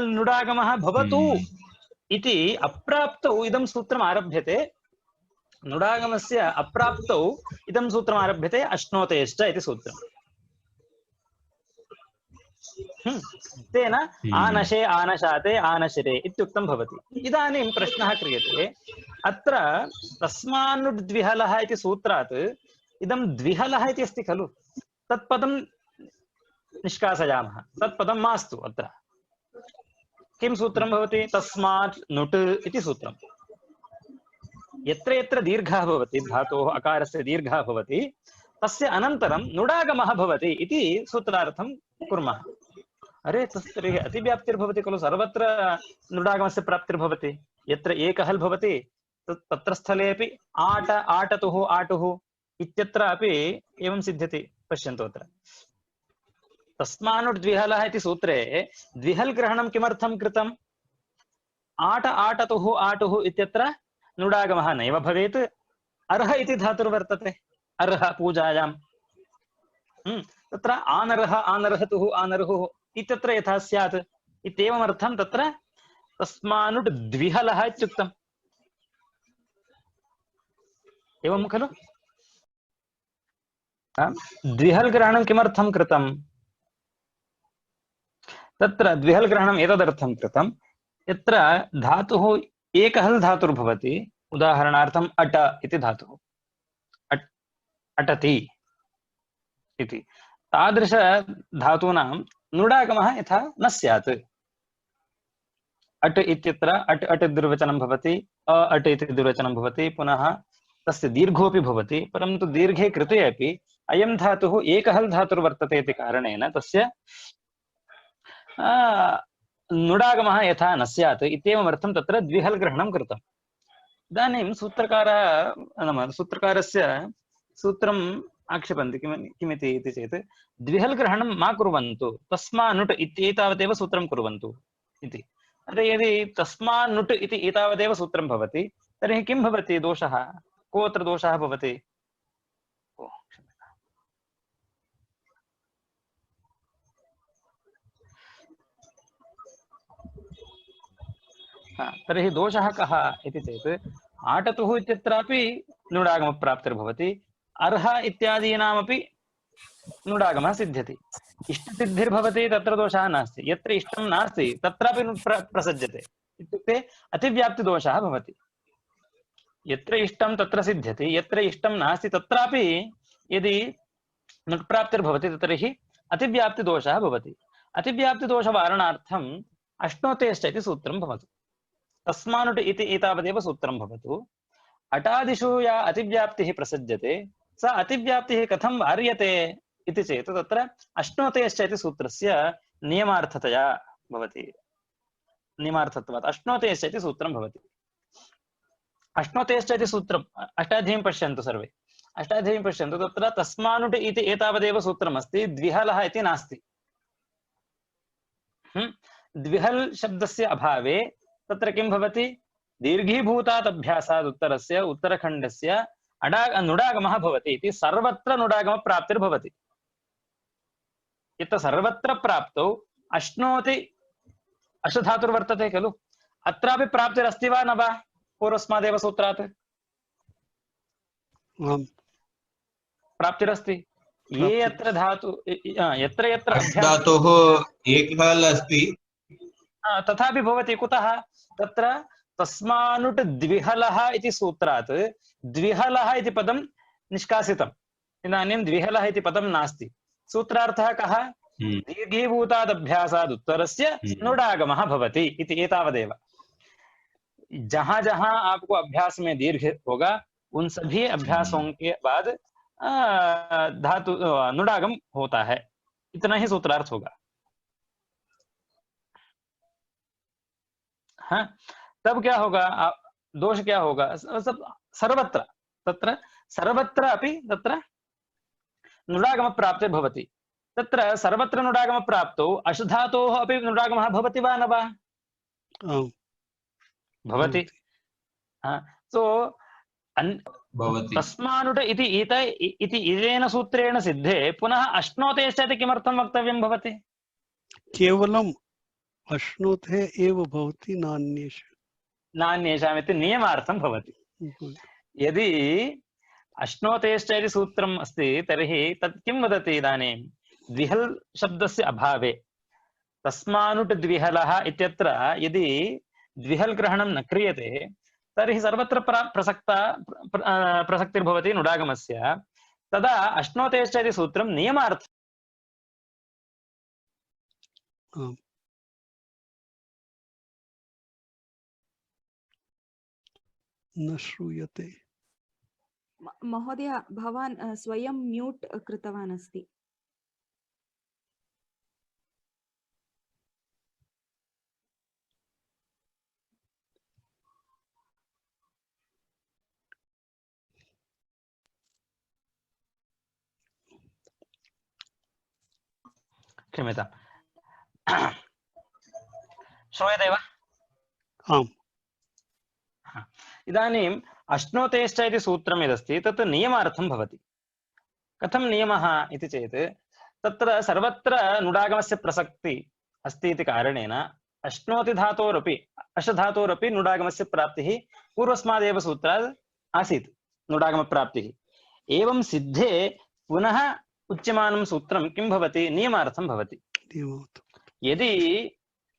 नुडागमः भवतु इति अप्राप्तौ इदं सूत्रम् आरभ्यते। नुडागमस्य अप्राप्तौ इदं सूत्रम् आरभ्यते, अश्नोतेश्च इति सूत्रम्। तेन आनशे आनशाते आनशिरे इत्युक्तं भवति। इदानीं प्रश्नः क्रियते, अत्र तस्मान्नुड्द्विहलः इति सूत्रात् इदं द्विहलः इति अस्ति खलु, तत्पदं निष्कासयामः, तत्पदं मास्तु। अत्र किं सूत्रं भवति, तस्मात् नुट् इति सूत्रम्। यत्र यत्र दीर्घः भवति, धातोः अकारस्य दीर्घः भवति, तस्य अनन्तरं नुडागमः भवति इति सूत्रार्थं कुर्मः। अरे तर्हि अतिव्याप्तिर्भवति खलु, सर्वत्र नुडागमस्य प्राप्तिर्भवति। यत्र एकहल् भवति तत्र स्थलेपि आट आटतुः आटुः इत्यत्र अपि एवं सिद्ध्यति। पश्यन्तु, अत्र तस्मानुट् द्विहलः इति सूत्रे द्विहल् ग्रहणं किमर्थं कृतम्, आट आटतुः आटुः इत्यत्र नुडागमः नैव भवेत्, अर्ह इति धातुर्वर्तते, अर्ह पूजायां। तत्र आनरः आनर्हतुः आनर्हुः इत्यत्र यथा स्यात् इत्येवमर्थं तत्र तस्मानुट् द्विहलः इत्युक्तम्। एवं खलु, द्विहल् ग्रहणं किमर्थं कृतं, तत्र द्विहल् ग्रहणम् एतदर्थं कृतं, यत्र धातुः एकः धातुर्भवति, उदाहरणार्थम् अट इति धातुः, अटति इति, तादृश धातूनां नुडागमः यथा न स्यात्। अट इत्यत्र अट अट द्विर्वचनं भवति, अ अट इति द्विर्वचनं भवति, पुनः तस्य दीर्घोऽपि भवति, परन्तु दीर्घे कृते अपि अयं धातुः एकः धातुर्वर्तते इति कारणेन तस्य नुडागमः यथा न स्यात् इत्येवमर्थं तत्र द्विहल् ग्रहणं कृतम्। इदानीं सूत्रकारस्य सूत्रम् आक्षेपन्ति किमिति इति चेत् द्विहल् ग्रहणं मा कुर्वन्तु, तस्मानुट् इत्येतावदेव सूत्रं कुर्वन्तु इति। अतः यदि तस्मान्नुट् इति एतावदेव सूत्रं भवति तर्हि किं भवति दोषः, कोऽत्र दोषः भवति? तर्हि दोषः कः इति चेत् आटतुः इत्यत्रापि नुडागमप्राप्तिर्भवति, अर्ह इत्यादीनामपि नुडागमः सिद्ध्यति। इष्टसिद्धिर्भवति तत्र दोषः नास्ति, यत्र इष्टं नास्ति तत्रापि प्रसज्यते, इत्युक्ते अतिव्याप्तिदोषः भवति। यत्र इष्टं तत्र सिद्ध्यति, यत्र इष्टं नास्ति तत्रापि यदि नुट्प्राप्तिर्भवति तर्हि अतिव्याप्तिदोषः भवति। अतिव्याप्तिदोषवारणार्थम् अश्नोतेश्च इति सूत्रं भवति। तस्मानुट् इति एतावदेव सूत्रं भवतु। अटादिषु या अतिव्याप्तिः प्रसज्यते सा अतिव्याप्तिः कथं वार्यते इति चेत् तत्र अश्नोतेश्च इति सूत्रस्य नियमार्थतया भवति। नियमार्थत्वात् अश्नोतेश्च इति सूत्रं भवति। अश्नोतेश्च इति सूत्रम् अष्टाध्यायीं पश्यन्तु सर्वे, अष्टाध्यायीं पश्यन्तु, तत्र तस्मानुट् इति एतावदेव सूत्रमस्ति, द्विहलः इति नास्ति। द्विहल् शब्दस्य अभावे तत्र किं भवति, दीर्घीभूतात् अभ्यासात् उत्तरस्य उत्तरखण्डस्य नुडागमः भवति इति सर्वत्र नुडागमप्राप्तिर्भवति। यत्र सर्वत्र प्राप्तौ अश्नोति अशुधातुर्वर्तते खलु, अत्रापि प्राप्तिरस्ति वा न वा पूर्वस्मादेव सूत्रात्? प्राप्तिरस्ति। ये यत्र धातु यत्र यत्र धातुः एकः अस्ति तथापि भवति। कुतः? तत्र तस्मानुट् द्विहलः इति सूत्रात् द्विहलः इति पदं निष्कासितम्। इदानीं द्विहलः इति पदं नास्ति। सूत्रार्थः कः? दीर्घीभूतात् अभ्यासात् उत्तरस्य नुडागमः भवति इति एतावदेव। जहां जहां आपको अभ्यास में दीर्घ होगा उन सभी अभ्यासों के बाद धातु नुडागम होता है, इतना ही सूत्रार्थ होगा। हाँ, तब क्या होगा, दोष क्या होगा? सब सर्वत्र तत्र सर्वत्र अपि तत्र नुडागम प्राप्ते भवति। तत्र सर्वत्र नुडागम प्राप्तौ अशुधातोः अपि नुडागमः भवति वा न वा? भवति। सो तस्मानुट् इति इति इदेन सूत्रेण सिद्धे पुनः अश्नोतेश्च इति किमर्थं वक्तव्यं भवति? केवलम् अश्नोते एव भवति, नान्येषाम् इति नियमार्थं भवति। यदि अश्नोतेश्च इति सूत्रम् अस्ति तर्हि तत् किं वदति? इदानीं द्विहल् शब्दस्य अभावे तस्मानुट् द्विहलः इत्यत्र यदि द्विहल् ग्रहणं न क्रियते तर्हि सर्वत्र प्रसक्तिर्भवति नुडागमस्य। तदा अश्नोतेश्च इति सूत्रं नियमार्थं न श्रूयते। महोदय, भवान् स्वयं म्यूट् कृतवान् अस्ति। क्षम्यताम्। श्रूयते वा? आम्। इदानीम् अश्नोतेश्च इति सूत्रम् यदस्ति तत् नियमार्थं भवति। कथं नियमः इति चेत् तत्र सर्वत्र नुडागमस्य प्रसक्ति अस्ति इति कारणेन अश्नोति धातोरपि अशधातोरपि नुडागमस्य प्राप्तिः पूर्वस्मादेव सूत्रात् आसीत्, नुडागमप्राप्तिः। एवं सिद्धे पुनः उच्यमानं सूत्रं किं भवति? नियमार्थं भवति। यदि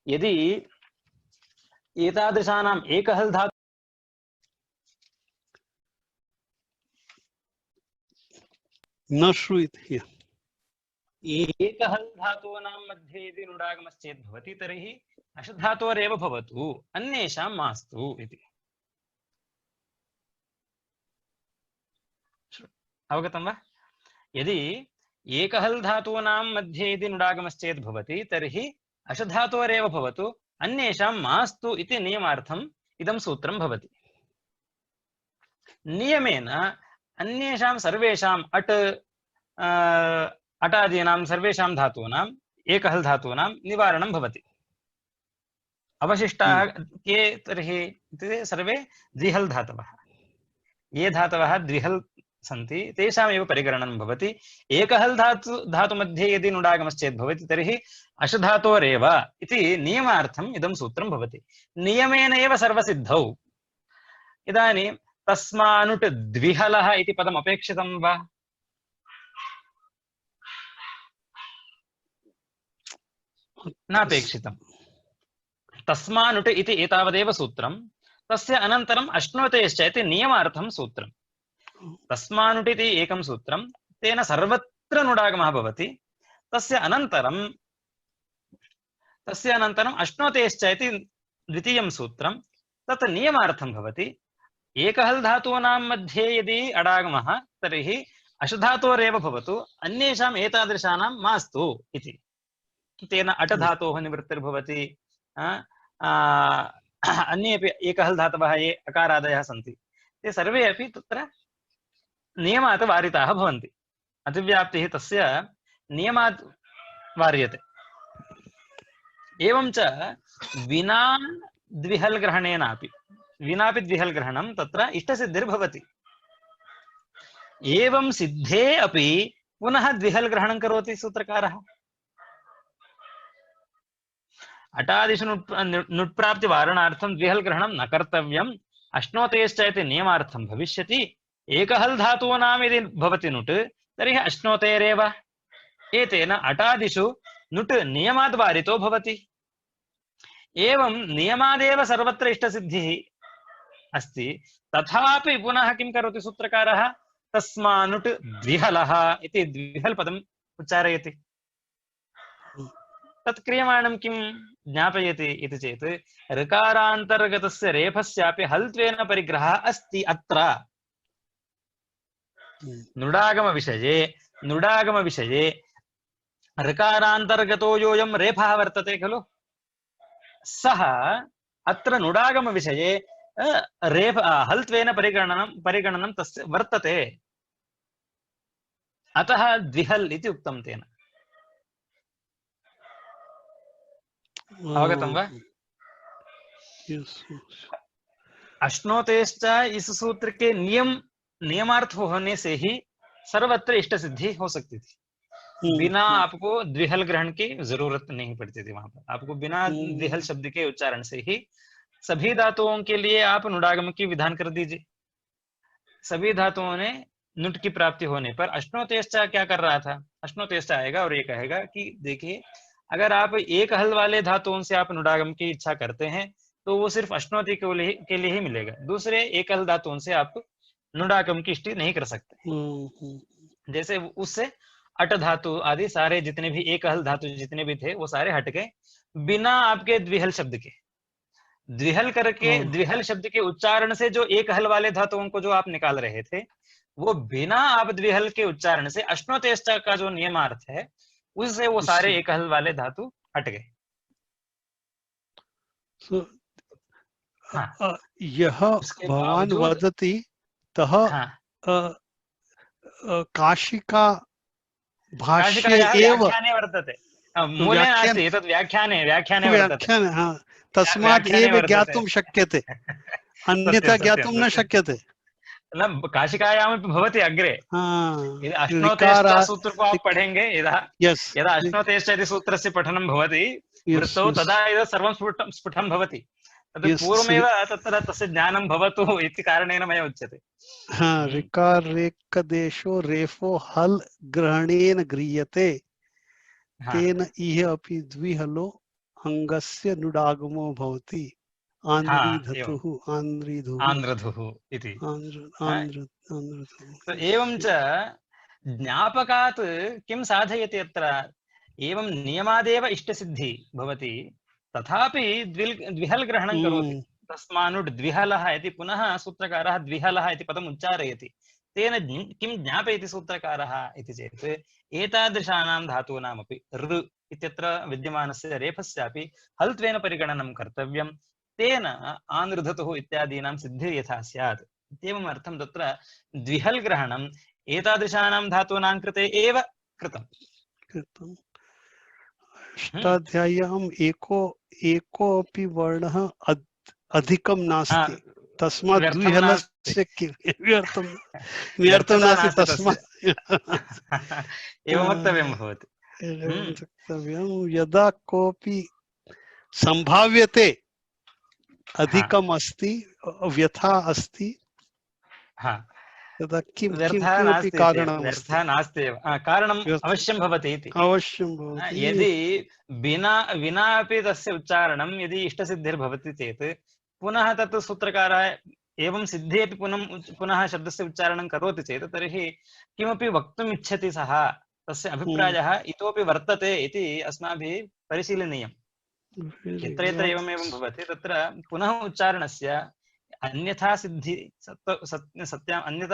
यदि एतादृशानाम् एकहल् धातु न श्रूयते। एकहल् धातूनां मध्ये यदि नुडागमश्चेत् भवति तर्हि अशधातोरेव भवतु, अन्येषां मास्तु इति। अवगतं वा? यदि एकहल् धातूनां मध्ये यदि नुडागमश्चेत् भवति तर्हि अशधातोरेव भवतु, अन्येषां मास्तु इति नियमार्थम् इदं सूत्रं भवति। नियमेन अन्येषां सर्वेषाम् अटादीनां सर्वेषां धातूनाम् एकहल् धातूनां निवारणं भवति। अवशिष्टाः के तर्हि इत्युक्ते सर्वे द्विहल् धातवः। ये धातवः द्विहल् सन्ति तेषामेव परिगणनं भवति। एकहल् धातु मध्ये यदि नुडागमश्चेत् भवति तर्हि अशधातोरेव इति नियमार्थम् इदं सूत्रं भवति। नियमेन एव सर्वसिद्धौ। इदानीं तस्मानुट् द्विहलः इति पदम् अपेक्षितं वा? नापेक्षितम्। तस्मानुट् इति एतावदेव सूत्रं, तस्य अनन्तरम् अश्नोतेश्च इति नियमार्थं सूत्रं। तस्मानुट् इति एकं सूत्रं, तेन सर्वत्र नुडागमः भवति। तस्य अनन्तरम् अश्नोतेश्च इति द्वितीयं सूत्रं, तत् नियमार्थं भवति। एकहल् धातूनां मध्ये यदि अडागमः तर्हि अशधातोरेव भवतु, अन्येषाम् एतादृशानां मास्तु इति। तेन अटधातोः निवृत्तिर्भवति। अन्येपि एकहल् धातवः ये अकारादयः सन्ति ते सर्वे अपि तत्र नियमात् वारिताः भवन्ति। अतिव्याप्तिः तस्य नियमात् वार्यते। एवं च विना द्विहल् ग्रहणेनापि, विनापि द्विहल् ग्रहणं तत्र इष्टसिद्धिर्भवति। एवं सिद्धे अपि पुनः द्विहल् ग्रहणं करोति सूत्रकारः। अटादिषु नुट्प्राप्ति वारणार्थं द्विहल् ग्रहणं न कर्तव्यम्। अश्नोतेश्च इति नियमार्थं भविष्यति। एकहल् धातूनां यदि भवति नुट् तर्हि अश्नोतेरेव। एतेन अटादिषु नुट् नियमाद् वारितो भवति। एवं नियमादेव सर्वत्र इष्टसिद्धिः अस्ति। तथापि पुनः किं करोति सूत्रकारः? तस्मानुट् द्विहलः इति द्विहल् पदम् उच्चारयति। तत् क्रियमाणं किं ज्ञापयति इति चेत् ऋकारान्तर्गतस्य रेफस्यापि हल्त्वेन परिग्रहः अस्ति अत्र। नुडागमविषये ऋकारान्तर्गतो योऽयं रेफः वर्तते खलु, सः अत्र नुडागमविषये हल्त्वेन परिगणनं तस्य वर्तते। अतः द्विहल् इति उक्तं तेन। अवगतं वा? अश्नोतेश्च इस सूत्र के नियमार्थ होने से ही सर्वत्र इष्ट सिद्धि हो सकती थी। बिना आपको द्विहल ग्रहण की जरूरत नहीं पड़ती थी। वहां पर आपको बिना द्विहल शब्द के उच्चारण से ही सभी धातुओं के लिए आप नुडागम की विधान कर दीजिए। सभी धातुओं ने नुट की प्राप्ति होने पर अश्नोतेश्च क्या कर रहा था? अश्नोतेश्च आएगा और ये कहेगा कि देखिए, अगर आप एक हल वाले धातुओं से आप नुडागम की इच्छा करते हैं तो वो सिर्फ अश्नोति के लिए ही मिलेगा। दूसरे एक हल धातुओं से आप नुडागम की इष्टि नहीं कर सकते। जैसे उससे अट धातु आदि सारे जितने भी एक हल धातु जितने भी थे वो सारे हट गए बिना आपके द्विहल शब्द के। द्विहल करके द्विहल शब्द के उच्चारण से जो एक हल वाले धातुओं को जो आप निकाल रहे थे वो बिना आप द्विहल के उच्चारण से अश्नोतेश्च का जो नियमार्थ है उससे वो सारे एक हल वाले धातु हट गए। यह भवान वदति तः काशिका भाष्ये एव वर्तते। मूले नास्ति, एतत् व्याख्याने वर्तते। तस्मात् एव ज्ञातुं शक्यते, अन्यथा ज्ञातुं न शक्यते। काशिकायामपि भवति अग्रे। अश्नोतेश्च सूत्र को आप पढ़ेंगे, यदा अश्नोतेश्च इति सूत्रस्य पठनं भवति वृत्तौ तदा एतत् सर्वं स्फुटं भवति। तद् पूर्वमेव तत्र तस्य ज्ञानं भवतु इति कारणेन मया उच्यते। ऋकार रेक्कदेशो रेफो हल ग्रहणेन गृह्यते तेन इह अपि द्विहलो अंगस्य नुडागमो भवति। आन्द्रीधतुः आन्द्रीधुः आन्द्रधुः इति। आन्द्रधुः। तो एवं च ज्ञापकात् किं साधयति अत्र, एवं नियमादेव इष्टसिद्धि भवति, तथापि द्विहल् ग्रहणं करोति। तस्मानुड् द्विहलः इति पुनः सूत्रकारः द्विहलः इति पदम् उच्चारयति। तेन किं ज्ञापयति सूत्रकारः इति चेत् एतादृशानां धातूनामपि ऋ इत्यत्र विद्यमानस्य रेफस्यापि हल्त्वेन परिगणनं कर्तव्यं, तेन आनृधतुः इत्यादीनां सिद्धिः यथा स्यात् इत्येवम् अर्थं तत्र द्विहल् ग्रहणम् एतादृशानां धातूनां कृते एव कृतम्। अष्टाध्याय्याम् एकोऽपि वर्णः अधिकं नास्ति, तस्मात् द्विहलस्य व्यर्थं नास्ति, तस्मात् एवं वक्तव्यं भवति। यदा कोऽपि सम्भाव्यते अधिकम् अस्ति, व्यथा अस्ति, तदा किमपि कारणम् व्यर्थः नास्ति एव, कारणम् अवश्यं भवति इति। अवश्यं भवति। यदि विना अपि तस्य उच्चारणं यदि इष्टसिद्धिर्भवति चेत् पुनः तत् सूत्रकारः एवं सिद्धि अपि पुनः शब्दस्य उच्चारणं करोति चेत् तर्हि किमपि वक्तुम् इच्छति सः, तस्य अभिप्रायः इतोपि वर्तते इति अस्माभिः परिशीलनीयम्। यत्र यत्र एवमेवं भवति तत्र पुनः उच्चारणस्य अन्यथा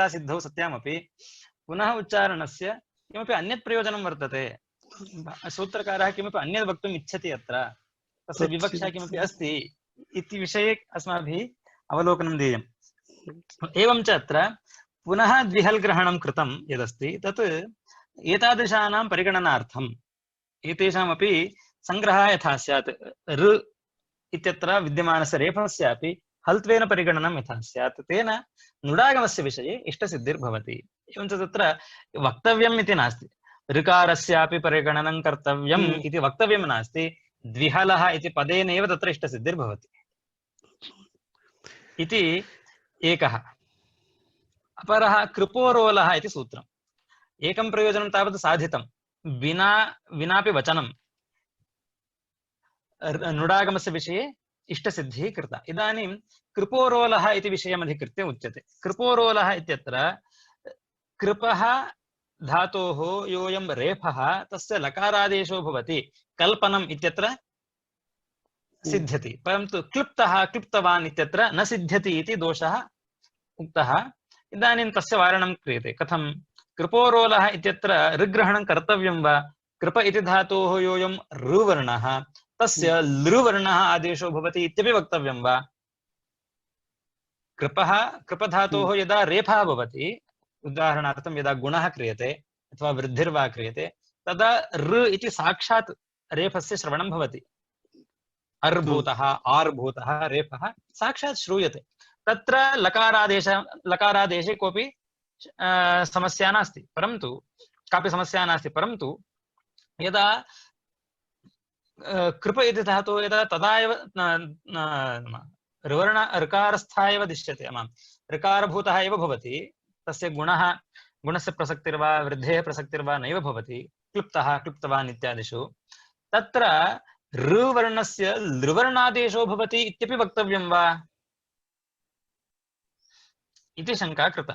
सिद्धौ सत्यामपि पुनः उच्चारणस्य किमपि अन्यत् प्रयोजनं वर्तते। सूत्रकारः किमपि अन्यत् वक्तुम् इच्छति, अत्र तस्य विवक्षा किमपि अस्ति इति विषये अस्माभिः अवलोकनं देयम्। एवं च अत्र पुनः द्विहल् ग्रहणं कृतं यदस्ति तत् एतादृशानां परिगणनार्थम् एतेषामपि सङ्ग्रहः यथा स्यात्, ऋ इत्यत्र विद्यमानस्य रेफस्यापि हल्त्वेन परिगणनं यथा स्यात्, तेन नुडागमस्य विषये इष्टसिद्धिर्भवति। एवं च तत्र वक्तव्यम् इति नास्ति, ऋकारस्यापि परिगणनं कर्तव्यम् इति वक्तव्यं नास्ति, द्विहलः इति पदेनैव तत्र इष्टसिद्धिर्भवति इति एकः। अपरः कृपोरोलः इति सूत्रम्। एकं प्रयोजनं तावत् साधितं, विनापि वचनं नुडागमस्य विषये इष्टसिद्धिः कृता। इदानीं कृपोरोलः इति विषयमधिकृत्य उच्यते। कृपोरोलः इत्यत्र कृपः धातोः योऽयं रेफः तस्य लकारादेशो भवति, कल्पनम् इत्यत्र सिद्ध्यति, परन्तु क्लिप्तः क्लिप्तवान् इत्यत्र न सिद्ध्यति इति दोषः उक्तः। इदानीं तस्य वारणं क्रियते। कथं? कृपोरोलः इत्यत्र ऋग्रहणं कर्तव्यं वा? कृप इति धातोः योऽयं ऋवर्णः तस्य लृवर्णः आदेशो भवति इत्यपि वक्तव्यं वा? कृपधातोः यदा रेफः भवति, उदाहरणार्थं यदा गुणः क्रियते अथवा वृद्धिर्वा क्रियते, तदा ऋ इति साक्षात् रेफस्य श्रवणं भवति। अर्भूतः आर्भूतः रेफः साक्षात् श्रूयते। तत्र लकारादेशे कोऽपि समस्या नास्ति, परन्तु कापि समस्या नास्ति, परन्तु यदा कृप इति धातुः यदा तदा एव ऋकारस्थः एव दृश्यते, ऋकारभूतः एव भवति, तस्य गुणस्य प्रसक्तिर्वा वृद्धेः प्रसक्तिर्वा नैव भवति, क्लुप्तः क्लुप्तवान् इत्यादिषु, तत्र ऋवर्णस्य लृवर्णादेशो भवति इत्यपि वक्तव्यं वा इति शङ्का कृता।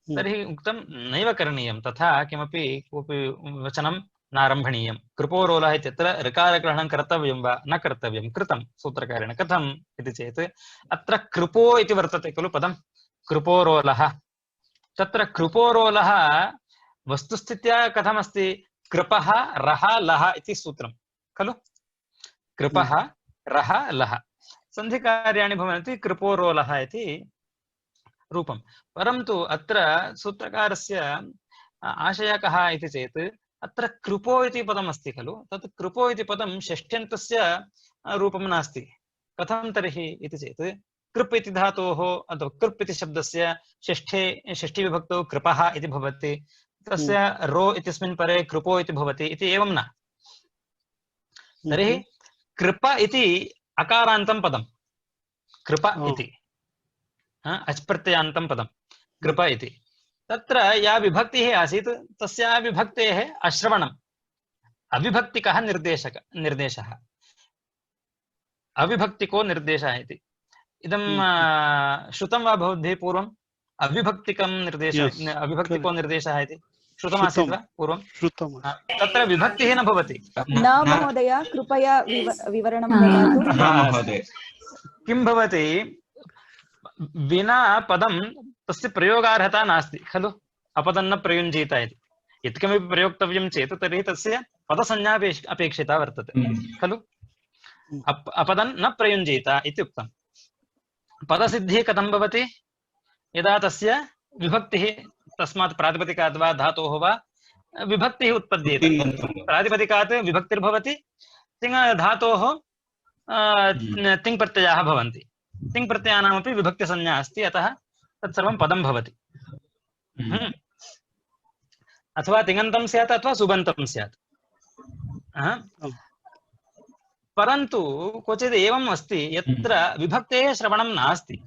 तर्हि उक्तं नैव करणीयं, तथा किमपि कोऽपि वचनं नारम्भणीयं। कृपोरोलः इत्यत्र ऋकारग्रहणं कर्तव्यं वा? न कर्तव्यं। कृतं सूत्रकारेण। कथम् इति चेत् अत्र कृपो इति वर्तते खलु पदं, कृपोरोलः। तत्र कृपोरोलः वस्तुस्थित्या कथमस्ति? कृपः रः लः इति सूत्रं खलु। कृपः रः लः सन्धिकार्याणि भवन्ति कृपोरोलः इति रूपं। परन्तु अत्र सूत्रकारस्य आशयः कः इति चेत् अत्र कृपो इति पदम् अस्ति खलु, तत् कृपो इति पदं षष्ठ्यन्तस्य रूपं नास्ति। कथं तर्हि इति चेत् कृप् इति धातोः अथवा कृप् इति शब्दस्य षष्ठीविभक्तौ कृपः इति भवति, तस्य रो इत्यस्मिन् परे कृपो इति भवति इति एवं न। तर्हि कृप इति अकारान्तं पदं, कृप इति अच्प्रत्ययान्तं पदं कृप इति, तत्र या विभक्तिः आसीत् तस्या विभक्तेः अश्रवणम्, अविभक्तिकः निर्देशः, अविभक्तिको निर्देशः इति। इदं श्रुतं वा भवद्भिः पूर्वम् अविभक्तिकं निर्देश अविभक्तिको निर्देशः इति श्रुतमासीत् वा पूर्वं? श्रुतम्। तत्र विभक्तिः न भवति। न महोदय, कृपया विवरणं ददातु। महोदय किं भवति, विना पदं तस्य प्रयोगार्हता नास्ति खलु। अपदन्न प्रयुञ्जीत इति यत्किमपि प्रयोक्तव्यं चेत् तर्हि तस्य पदसंज्ञा अपेक्षिता वर्तते खलु। अपदन् न प्रयुञ्जीत इति उक्तं। पदसिद्धिः कथं भवति? यदा तस्य विभक्तिः तस्मात् प्रातिपदिकात् वा धातोः वा विभक्तिः उत्पद्येते। प्रातिपदिकात् विभक्तिर्भवति, धातोः तिङ् प्रत्ययाः भवन्ति। तिङ् प्रत्ययानामपि विभक्तिसंज्ञा अस्ति, अतः तत्सर्वं पदं भवति। अथवा तिङन्तं स्यात् अथवा सुबन्तं स्यात्। परन्तु क्वचित् एवम् अस्ति यत्र विभक्तेः श्रवणं नास्ति,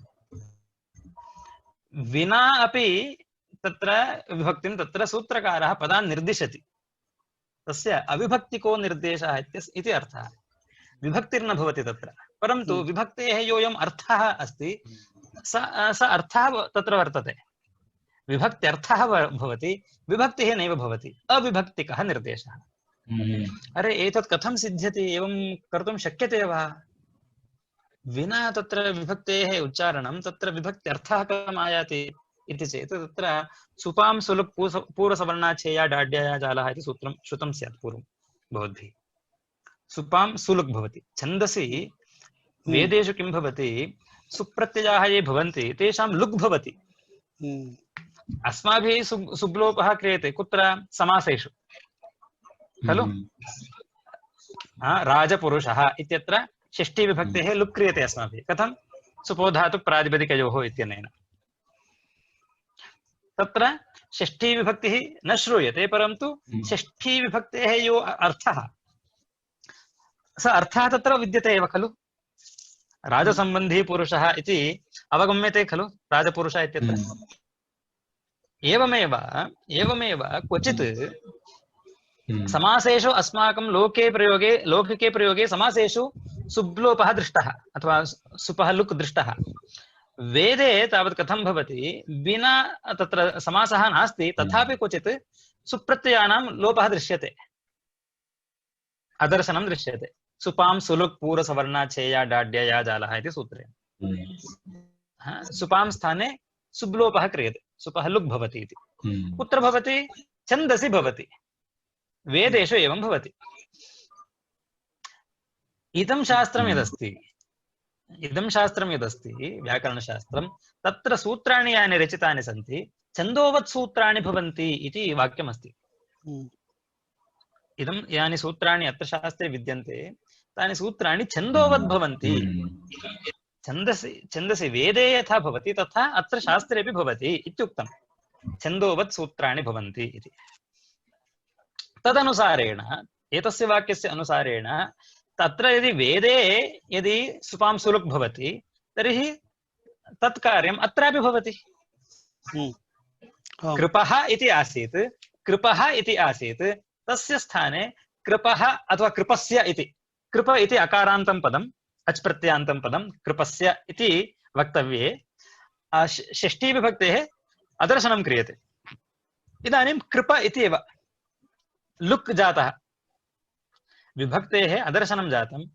विना अपि तत्र विभक्तिं तत्र सूत्रकारः पदान् निर्दिशति। तस्य अविभक्तिको निर्देशः इति अर्थः। विभक्तिर्न भवति तत्र, परन्तु विभक्तेः योऽयम् अर्थः अस्ति स अर्थः तत्र वर्तते। विभक्त्यर्थः भवति, विभक्तिः नैव भवति। अविभक्तिकः निर्देशः। अरे एतत् कथं सिद्ध्यति? एवं कर्तुं शक्यते वा? विना तत्र विभक्तेः उच्चारणं तत्र विभक्त्यर्थः कथम् आयाति इति चेत् तत्र सुपां सुलुक् पूर्वसवर्णाच्छेया डाड्याया जालः इति सूत्रं श्रुतं स्यात् पूर्वं भवद्भिः। सुपां सुलुक् भवति। छन्दसि वेदेषु किं भवति? सुप्रत्ययाः ये भवन्ति तेषां लुक् भवति। अस्माभिः सुब्लोपः क्रियते कुत्र? समासेषु खलु। राजपुरुषः इत्यत्र षष्ठी विभक्तेः लुक् क्रियते अस्माभिः। कथं? सुपोधातु प्रातिपदिकयोः इत्यनेन। तत्र षष्ठी विभक्तिः न श्रूयते, परन्तु षष्ठी विभक्तेः यो अर्थः स अर्थः तत्र विद्यते एव खलु। राजसम्बन्धी पुरुषः इति अवगम्यते खलु राजपुरुषः इत्यत्र। एवमेव क्वचित् समासेषु अस्माकं लौकिके प्रयोगे समासेषु सुब्लोपः दृष्टः अथवा सुपः लुक् दृष्टः। वेदे तावत् कथं भवति? विना तत्र समासः नास्ति, तथापि क्वचित् सुप्रत्ययानां लोपः दृश्यते, अदर्शनं दृश्यते। सुपां सुलुक् पूर्वसवर्णाच्छेया डाड्यया जालः इति सूत्रेण सुपां स्थाने सुब्लोपः क्रियते, सुपः लुक् भवति इति। कुत्र भवति? छन्दसि भवति। वेदेषु एवं भवति। इदं शास्त्रं यदस्ति व्याकरणशास्त्रं, तत्र सूत्राणि यानि रचितानि सन्ति छन्दोवत् सूत्राणि भवन्ति इति वाक्यमस्ति। इदं यानि सूत्राणि अत्र शास्त्रे विद्यन्ते तानि सूत्राणि छन्दोवत् भवन्ति। छन्दसि वेदे यथा भवति तथा अत्र शास्त्रेऽपि भवति इत्युक्तं। छन्दोवत् सूत्राणि भवन्ति इति। तदनुसारेण एतस्य वाक्यस्य अनुसारेण तत्र यदि वेदे यदि सुपां सुलुक् भवति तर्हि तत् कार्यम् अत्रापि भवति। कृपः इति आसीत्, तस्य स्थाने कृपः अथवा कृपस्य इति, कृप इति अकारान्तं पदम् अच् प्रत्ययान्तं पदं कृपस्य इति वक्तव्ये षष्ठी विभक्तेः अदर्शनं क्रियते। इदानीं कृप इति एव लुक् जातः, विभक्तेः अदर्शनं जातं,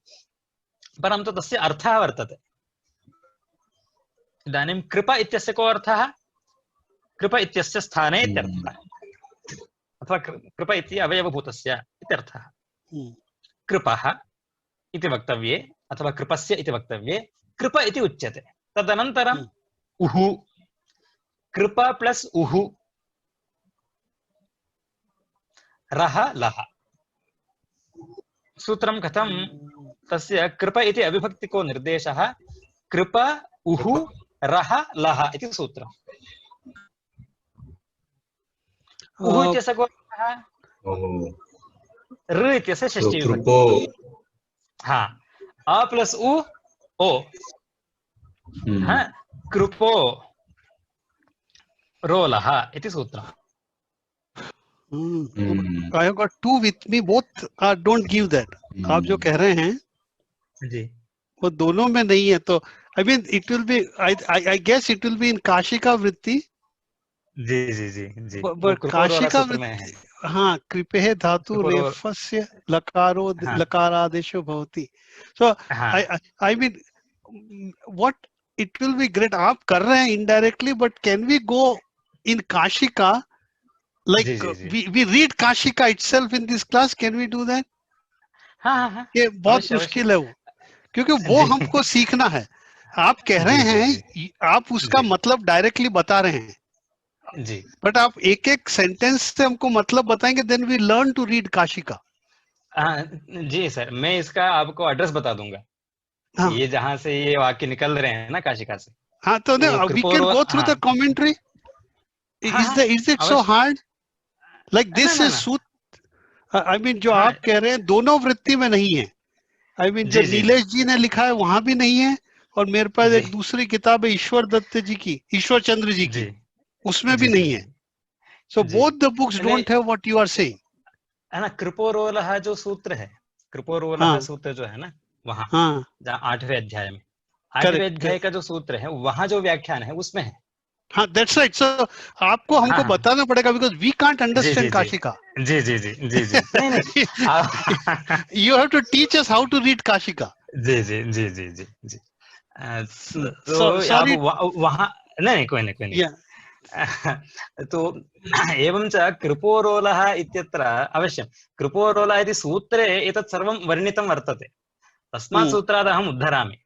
परन्तु तस्य अर्थः वर्तते। इदानीं कृप इत्यस्य को अर्थः? कृप इत्यस्य स्थाने इत्यर्थः, अथवा कृप इति अवयवभूतस्य इत्यर्थः। कृपः इति वक्तव्ये अथवा कृपस्य इति वक्तव्ये कृप इति उच्यते। तदनन्तरम् उहु, कृप प्लस् उहु, रः लः। सूत्रं कथं? तस्य कृप इति अविभक्तिको निर्देशः कृप उहु रः लः इति सूत्रम्। उहु इत्यस्य को अर्थः? ऋ इत्यस्य षष्ठी विभक्ति। हाँ, अ प्लस् उ ओ, कृपो रोलः इति सूत्रम्। I have got two with me, both don't give that. आप जो कह रहे हैं जी वो दोनों में नहीं है, तो I mean, it will be. I guess it will be in Kashika Vritti. जी जी जी जी, वो But कृपोरोल Kashika सूत्र में है। Vritti. हाँ, कृपेः धातु कृपोरोल, रेफस्य लकारो हाँ लकारादेशो भवति. So हाँ I mean, what it will be great. आप कर रहे हैं indirectly, but can we go in Kashika? Like ji ji ji, we read Kashika itself in this class. Can we do that? हाँ हाँ हाँ, ये बहुत अवश्य अवश्य, मुश्किल है वो, क्योंकि वो जी हमको सीखना है. आप कह रहे जी जी हैं, जी आप उसका जी मतलब डायरेक्टली बता रहे हैं, जी, बट आप एक एक सेंटेंस से हमको मतलब बताएंगे, then we learn to read Kashika. हाँ जी सर, मैं इसका आपको एड्रेस बता दूंगा, हाँ ये जहाँ से ये वाक्य निकल रहे हैं ना काशिका से, हाँ, तो वो वी कैन कृपोरोल, गो थ्रू हाँ द कमेंट्री. हाँ हाँ इज इट सो अवश्य, हार्ड? लाइक ना दिस ना इज ना, सूत. आई मीन, जो हाँ आप कह रहे हैं दोनों वृत्ति में नहीं है. आई मीन, जो जी जी नीलेश जी ने लिखा है वहां भी नहीं है, और मेरे पास जी एक दूसरी किताब है ईश्वर दत्त जी की, ईश्वर चंद्र जी जी की, उसमें भी जी जी नहीं है. जी So ji, both the books नहीं don't have what you are saying. है ना, कृपोरोलः जो सूत्र है, कृपोरोलः हाँ सूत्र जो है ना, वहाँ हाँ, जहाँ 8वें अध्याय में, 8वें करेक्ट अध्याय का जो सूत्र है वहाँ जो व्याख्यान है उसमें है। हाँ, that's right. So आपको हाँ हमको हाँ बताना पड़ेगा, because we can't ji ji understand ji Kashika. जी जी जी जी जी, नहीं नहीं You have to teach us how to read Kashika. जी जी जी जी जी जी, तो So आप sorry. वहाँ, नहीं कोई नहीं कोई नहीं, Yeah. तो एवं च कृपोरोलः इत्यत्र अवश्यं, कृपोरोलः इति सूत्रे एतत् सर्वं वर्णितं वर्तते, तस्मात् सूत्रात् अहम् उद्धरामि. आम्.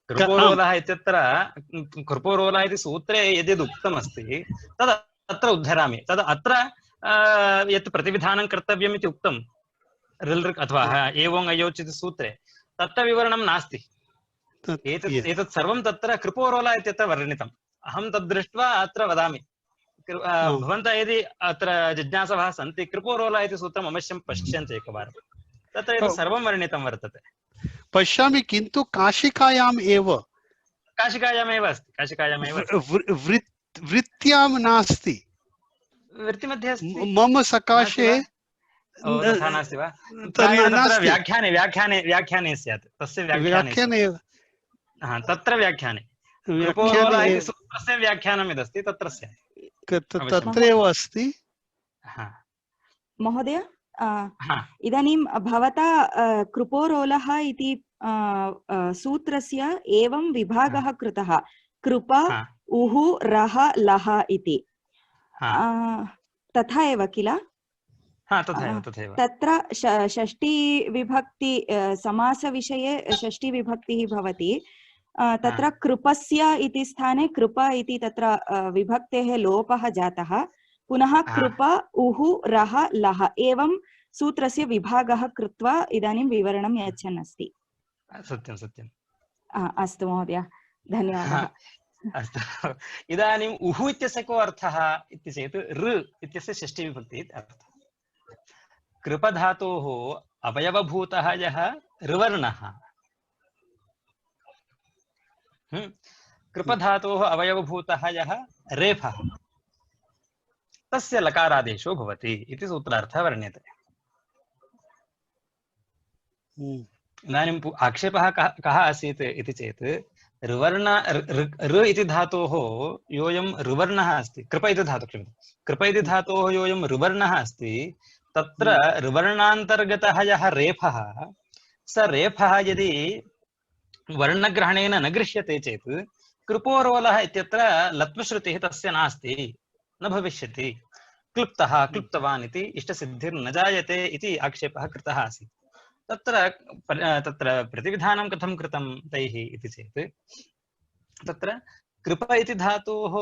कृपोरोलः इत्यत्र, कृपोरोलः इति सूत्रे यद्यद् उक्तमस्ति तद् अत्र उद्धरामि. तद् अत्र यत् प्रतिविधानं कर्तव्यम् इति उक्तं ऋल् ऋक् अथवा एवोङ् अयोच् इति सूत्रे, तत्र विवरणं नास्ति. Yeah. एतत् सर्वं तत्र कृपोरोलः इत्यत्र वर्णितम्. अहं तद् दृष्ट्वा अत्र वदामि, आम्. भवन्तः यदि अत्र जिज्ञासवः सन्ति, कृपोरोलः इति सूत्रम् अवश्यं पश्यन्तु एकवारं, तत्र एतत् सर्वं वर्णितं वर्तते. पश्यामि, किन्तु काशिकायाम् एव, काशिकायामेव अस्ति, काशिकायामेव अस्ति, वृत्त्यां नास्ति. वृत्तिमध्ये अस्ति, मम नास्ति सकाशे वा? ओ तथा नास्ति वा? प्रायेण तत्र व्याख्याने व्याख्याने व्याख्याने स्यात्, तस्य व्याख्याने व्याख्याने एव, हा, तत्र व्याख्याने व्याख्याने कृपोरोलः इति एव, सूत्रस्य व्याख्यानं यदस्ति तत्र स्यात्. तत्रैव अस्ति. हा महोदय, हा इदानीं भवता कृपोरोलः इति सूत्रस्य एवं विभागः कृतः, कृप हा उः रः लः इति, हा तथा एव किल? हा, तथैव तथैव. तत्र षष्टिविभक्ति समासविषये षष्टिविभक्तिः भवति, तत्र कृपस्य इति स्थाने कृप इति तत्र विभक्तेः लोपः जातः, पुनः कृप उः रः लः एवं सूत्रस्य विभागः कृत्वा इदानीं विवरणं यच्छन् अस्ति. सत्यं सत्यं. अस्तु महोदय, धन्यवादः. अस्तु, इदानीम् उः इत्यस्य को अर्थः इति चेत् ऋ इत्यस्य षष्टिविभक्तिः इति अर्थः. कृपधातोः अवयवभूतः यः ऋवर्णः, कृपधातोः अवयवभूतः यः रेफः, तस्य लकारादेशो भवति इति सूत्रार्थः वर्ण्यते. इदानीं आक्षेपः कः आसीत् इति चेत्, ऋ इति धातोः योऽयं ऋवर्णः अस्ति, कृप इति धातुः, क्षम्यतां, कृप इति धातोः योऽयं ऋवर्णः अस्ति, तत्र ऋवर्णान्तर्गतः यः रेफः, स रेफः यदि वर्णग्रहणेन न गृह्यते चेत् कृपोरोलः इत्यत्र लत्वश्रुतिः तस्य नास्ति, न भविष्यति, क्लुप्तः क्लुप्तवान् इति इष्टसिद्धिर्न जायते इति आक्षेपः कृतः आसीत्. तत्र प्रतिविधानं कथं कृतं तैः इति चेत्, तत्र कृप इति धातोः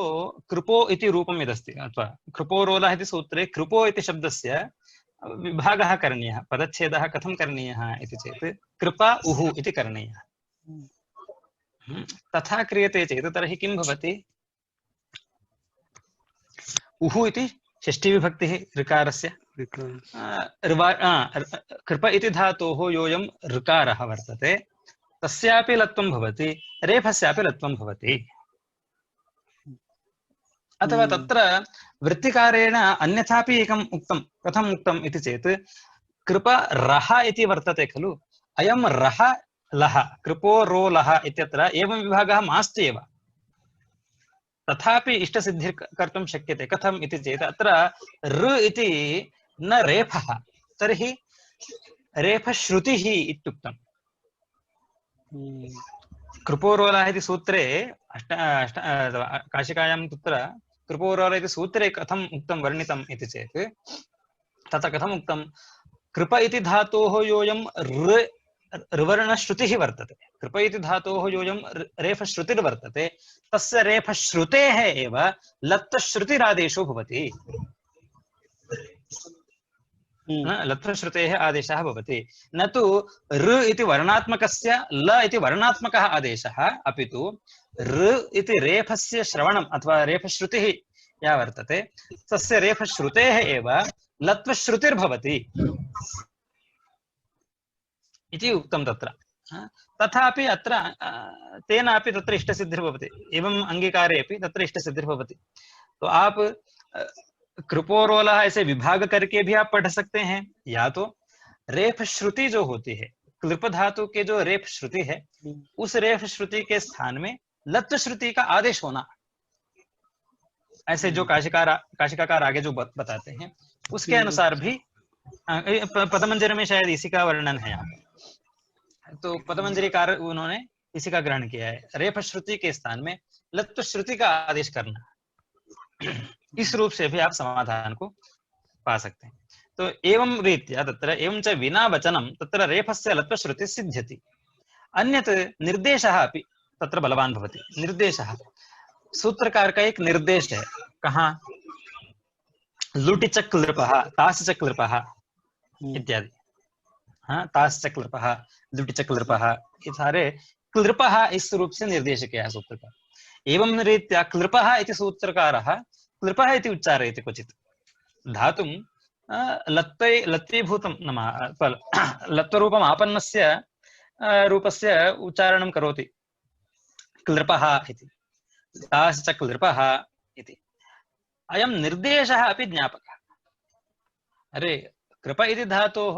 कृपो इति रूपं यदस्ति, अथवा कृपोरोलः इति सूत्रे कृपो इति शब्दस्य विभागः करणीयः, पदच्छेदः कथं करणीयः इति चेत् कृपा उः इति करणीयः. तथा क्रियते चेत् तर्हि किं भवति, उः इति षष्टिविभक्तिः ऋकारस्य, कृप इति धातोः योऽयं ऋकारः वर्तते, तस्यापि लत्वं भवति, रेफस्यापि लत्वं भवति. अथवा तत्र वृत्तिकारेण अन्यथापि एकम् उक्तं, कथम् उक्तम् इति चेत्, कृप रः इति वर्तते खलु, अयं रः लः कृपो रो लः इत्यत्र एवं विभागः मास्ति एव, तथापि इष्टसिद्धिः कर्तुं शक्यते। कथम् इति चेत् अत्र ऋ इति न रेफः, तर्हि रेफश्रुतिः इत्युक्तम्। कृपोरोलः इति सूत्रे काशिकायां तत्र कृपोरोल इति सूत्रे कथम् उक्तं वर्णितम् इति चेत् तत्र कथम् उक्तं, कृप इति धातोः योऽयं ऋवर्णश्रुतिः वर्तते, कृप इति धातोः योऽयं रेफश्रुतिर्वर्तते, तस्य रेफश्रुतेः एव लत्तश्रुतिरादेशो भवति। लत्वश्रुतेः आदेशः भवति, न तु ऋ इति वर्णात्मकस्य ल इति वर्णात्मकः आदेशः, अपि तु ऋ इति रेफस्य श्रवणम् अथवा रेफश्रुतिः या वर्तते तस्य रेफश्रुतेः एव लत्वश्रुतिर्भवति इति उक्तं तत्र। तथापि अत्र तेनापि तत्र इष्टसिद्धिर्भवति, एवम् अंगीकारे अपि तत्र इष्टसिद्धिर्भवति। तो आप कृपोरोला ऐसे विभाग करके भी आप पढ़ सकते हैं, या तो रेफ श्रुति जो होती है, क्लिप धातु के जो रेफ श्रुति है, उस रेफ श्रुति के स्थान में लत्व श्रुति का आदेश होना, ऐसे जो काशिकाकार आगे जो बताते हैं उसके अनुसार भी पदमंजरी में शायद इसी का वर्णन है यहाँ। तो पदमंजरीकार उन्होंने इसी का ग्रहण किया है, रेफ श्रुति के स्थान में लत्व श्रुति का आदेश करना। इस रूप से भी आप समाधान को पा सकते हैं। तो एवं रीत्या तत्र एवं च विना वचनं तत्र रेफस्य लत्वश्रुतिः सिद्ध्यति। अन्यत् निर्देशः अपि तत्र बलवान् भवति। निर्देशः सूत्रकार का एक निर्देश है, कहाँ, लुटि च क्लृपः, तास् च क्लृपः इत्यादि। हाँ, तास् च क्लृपः, लुटि च क्लृपः, ये सारे क्लृपः इस रूप से निर्देश किया है सूत्रकार। एवं रीत्या क्लृपः इति सूत्रकारः क्लृपः इति उच्चारयति क्वचित् धातुं लत्वीभूतं नाम लत्वरूपम् आपन्नस्य रूपस्य उच्चारणं करोति, क्लृपः इति, ताश्च क्लृपः इति। अयं निर्देशः अपि ज्ञापकः। अरे कृप इति धातोः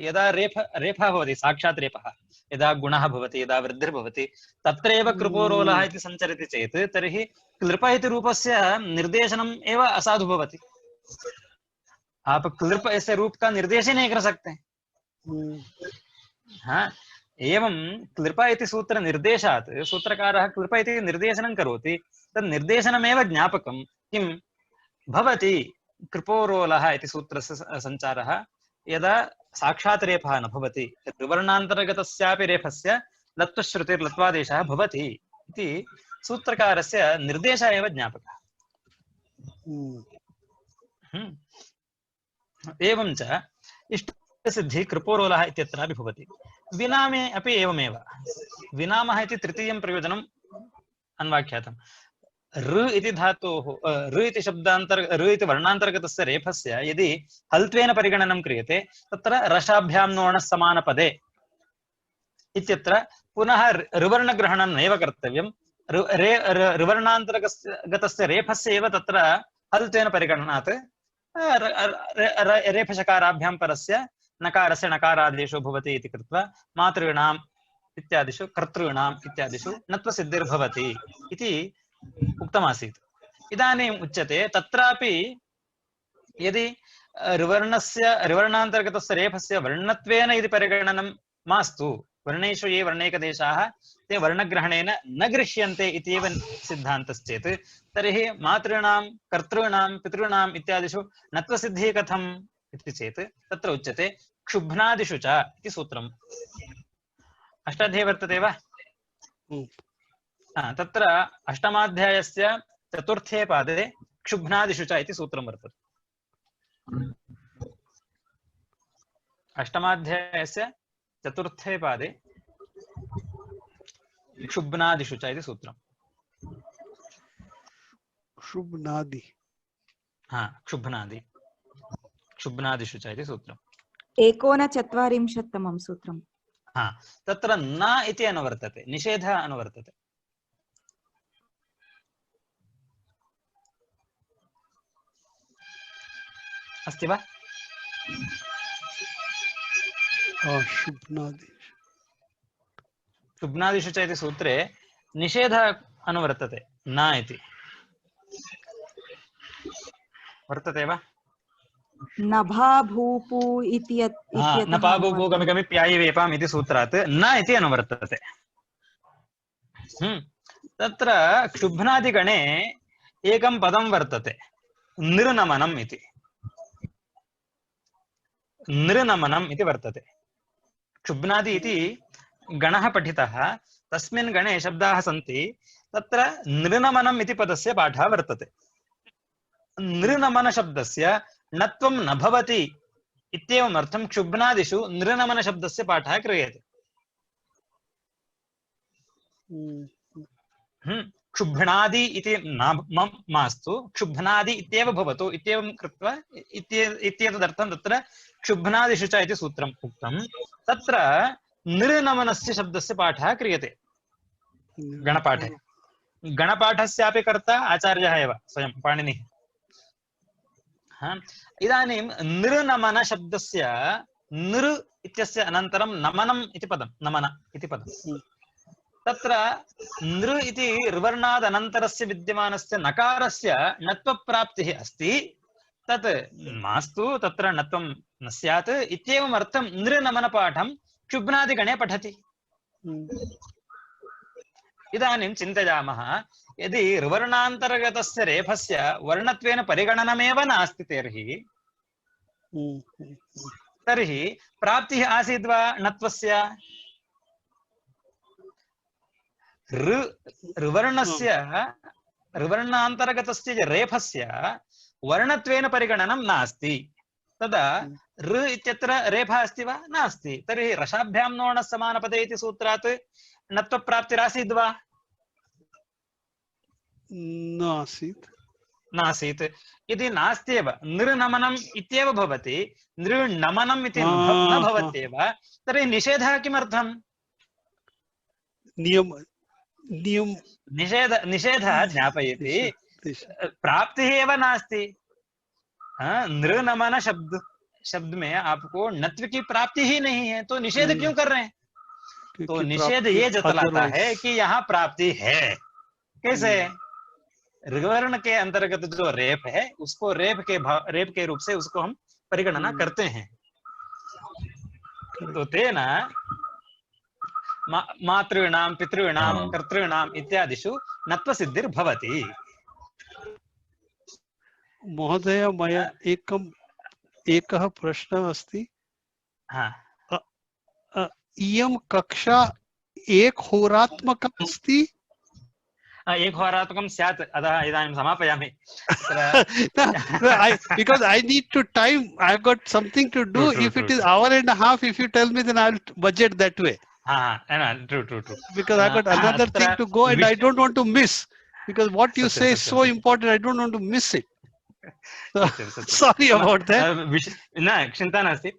यदा रेफः भवति, साक्षात् रेफः, यदा गुणः भवति, यदा वृद्धिर्भवति, तत्रैव कृपोरोलः इति संचरति चेत् तर्हि क्लृप इति रूपस्य निर्देशनम् एव असाधु भवति। आप क्लृप ऐसे रूप का निर्देश ही नहीं कर सकते। हाँ, एवं क्लृप इति सूत्र निर्देशात् सूत्रकारः क्लृप इति निर्देशनं करोति, तद् निर्देशनमेव ज्ञापकं किं भवति। कृपोरोलः इति सूत्रस्य सञ्चारः यदा साक्षात् रेफः न भवति, ऋवर्णान्तर्गतस्यापि रेफस्य लत्वश्रुतिर्लत्वादेशः भवति इति सूत्रकारस्य निर्देशः एव ज्ञापकः। एवं च इष्टसिद्धिः कृपोरोलः इत्यत्रापि भवति। विनामे अपि एवमेव। विनामः इति तृतीयं प्रयोजनम् अन्वाख्यातम्। ऋ इति धातोः, ऋ इति शब्दान्तर, ऋ इति वर्णान्तर्गतस्य रेफस्य यदि हल्त्वेन परिगणनं क्रियते तत्र रसाभ्यां नोणः समानपदे इत्यत्र पुनः ऋवर्णग्रहणं नैव कर्तव्यं। ऋवर्णान्तर्गतस्य रेफस्य एव तत्र हल्त्वेन परिगणनात् रेफशकाराभ्यां परस्य नकारस्य नकारादेशो भवति इति कृत्वा मातॄणाम् इत्यादिषु कर्तॄणाम् इत्यादिषु नत्वसिद्धिर्भवति इति उक्तमासीत्। इदानीम् उच्यते तत्रापि यदि ऋवर्णान्तर्गतस्य रेफस्य वर्णत्वेन यदि परिगणनं मास्तु, वर्णेषु ये वर्णैकदेशाः ते वर्णग्रहणेन न गृह्यन्ते इत्येव सिद्धान्तश्चेत् तर्हि मातॄणां कर्तॄणां पितॄणाम् इत्यादिषु नत्वसिद्धिः कथम् इति चेत् तत्र उच्यते क्षुभ्नादिषु च इति सूत्रम्। अष्टाध्यायी वर्तते वा? तत्र अष्टमाध्यायस्य चतुर्थे पादे क्षुभ्नादिषु च इति सूत्रं वर्तते। अष्टमाध्यायस्य चतुर्थे पादे क्षुभ्नादिषु च इति सूत्रम्। क्षुभ्नादि, हाँ, क्षुभ्नादि, क्षुभ्नादिषु च इति सूत्रम्। 39तमं सूत्रम्। हाँ, तत्र न इति अनुवर्तते, निषेधः अनुवर्तते। अस्ति वा? शुभ्नादि क्षुब्नादिषु च इति सूत्रे निषेधः अनुवर्तते न इति वर्तते वा? नभाभूपु इत्यतः नपाभूपु गमि गमि प्यायि वेपाम् इति सूत्रात् न इति अनुवर्तते। तत्र क्षुब्नादिगणे एकं पदं वर्तते निर्नमनम् इति। निर्नमनम् इति वर्तते। क्षुब्नादि इति गणः पठितः, तस्मिन् गणे शब्दाः सन्ति, तत्र निर्नमनम् इति पदस्य पाठः वर्तते। निर्नमनशब्दस्य नत्वं न भवति इत्येवम् अर्थं क्षुब्नादिषु निर्नमनशब्दस्य पाठः क्रियते। क्षुब्नादि इति मास्तु, क्षुब्नादि इत्येव भवतु इत्येवं कृत्वा इत्येतदर्थं तत्र क्षुब्नादिषु च इति सूत्रम् उक्तं। तत्र निर्नमनस्य शब्दस्य पाठः क्रियते गणपाठे। गणपाठस्यापि कर्ता आचार्यः एव स्वयं पाणिनिः। इदानीं निर्नमनशब्दस्य नृ इत्यस्य अनन्तरं नमनम् इति पदं, नमन इति पदं। तत्र नृ इति ऋवर्णाद् अनन्तरस्य विद्यमानस्य नकारस्य नत्वप्राप्तिः अस्ति, तत् मास्तु तत्र नत्वं न स्यात् इत्येवम् अर्थं नृनमनपाठं क्षुब्नादिगणे पठति। इदानीं चिन्तयामः, यदि ऋवर्णान्तर्गतस्य रेफस्य वर्णत्वेन परिगणनमेव नास्ति तर्हि प्राप्तिः आसीत् वा नत्वस्य? ऋवर्णस्य ऋवर्णान्तर्गतस्य रेफस्य वर्णत्वेन परिगणनं नास्ति, तदा ऋ इत्यत्र रेफः अस्ति वा? नास्ति। तर्हि रसाभ्यां नोणः समानपदे इति सूत्रात् नत्वप्राप्तिरासीत् वा? नासीत्। यदि नास्त्येव, निर्नमनम् इत्येव भवति, नृनमनम् इति न भवत्येव, तर्हि निषेधः किमर्थम्? निषेधः ज्ञापयति प्राप्तिः एव नास्ति। नृनमन शब्द में आपको नत्व की प्राप्ति ही नहीं है, तो निषेध क्यों कर रहे हैं? तो निषेध ये जतलाता है कि यहाँ प्राप्ति है। कैसे? ऋवर्ण के अंतर्गत जो रेप है उसको रेप के रूप से उसको हम परिगणना करते हैं। तो तेना मातॄणां पितॄणां कर्तॄणाम् इत्यादिषु नत्वसिद्धिर्भवति। महोदय, मया एकः प्रश्नः अस्ति। इयं कक्षा एकहोरात्मका अस्ति? एकहोरात्मकं स्यात्, अतः इदानीं समापयामि। Because I need to time, I've got something to do. If it is hour and a half, if you tell me, then I'll budget that way. True. Because I've got another thing to go and I don't want to miss. Because what you say is so important, I don't want to miss it. So, sorry about that. न चिन्ता नास्ति।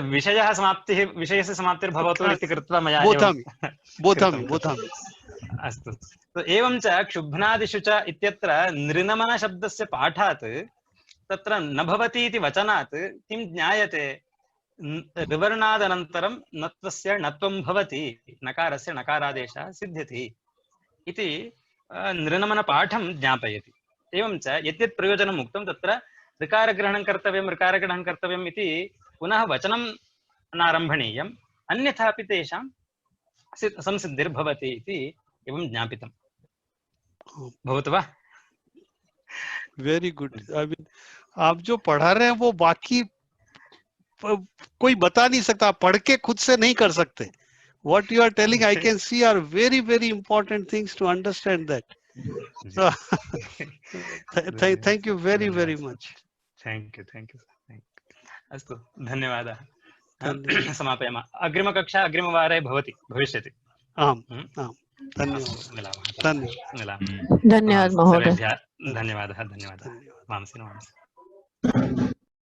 विषयस्य समाप्तिर्भवतु इति कृत्वा मया बोधामि। अस्तु। तो एवं च क्षुब्नादिषु च इत्यत्र नृनमनशब्दस्य पाठात् तत्र न भवति इति वचनात् किं ज्ञायते? ऋवर्णादनन्तरं नत्वस्य नत्वं भवति, नकारस्य नकारादेशः सिद्ध्यति इति नृनमनपाठं ज्ञापयति। एवं च यद्यत् प्रयोजनम् उक्तं तत्र ऋकारग्रहणं कर्तव्यम् इति पुनः वचनं नारम्भणीयम्, अन्यथापि तेषां संसिद्धिर्भवति इति एवं ज्ञापितं। भवतु वा? Very good. आई मीन आप जो पढ़ा रहे हैं वो बाकी कोई बता नहीं सकता, पढ़ के खुद से नहीं कर सकते। What you are telling, I can see, are very, very important things to understand that. So, thank you very, very much. Thank you. अस्तु, धन्यवादः। समापयामः। अग्रिमकक्षा अग्रिमवारे भविष्यति। आम्, धन्यवादः। धन्यवादः महोदय। धन्यवादः। वामसी।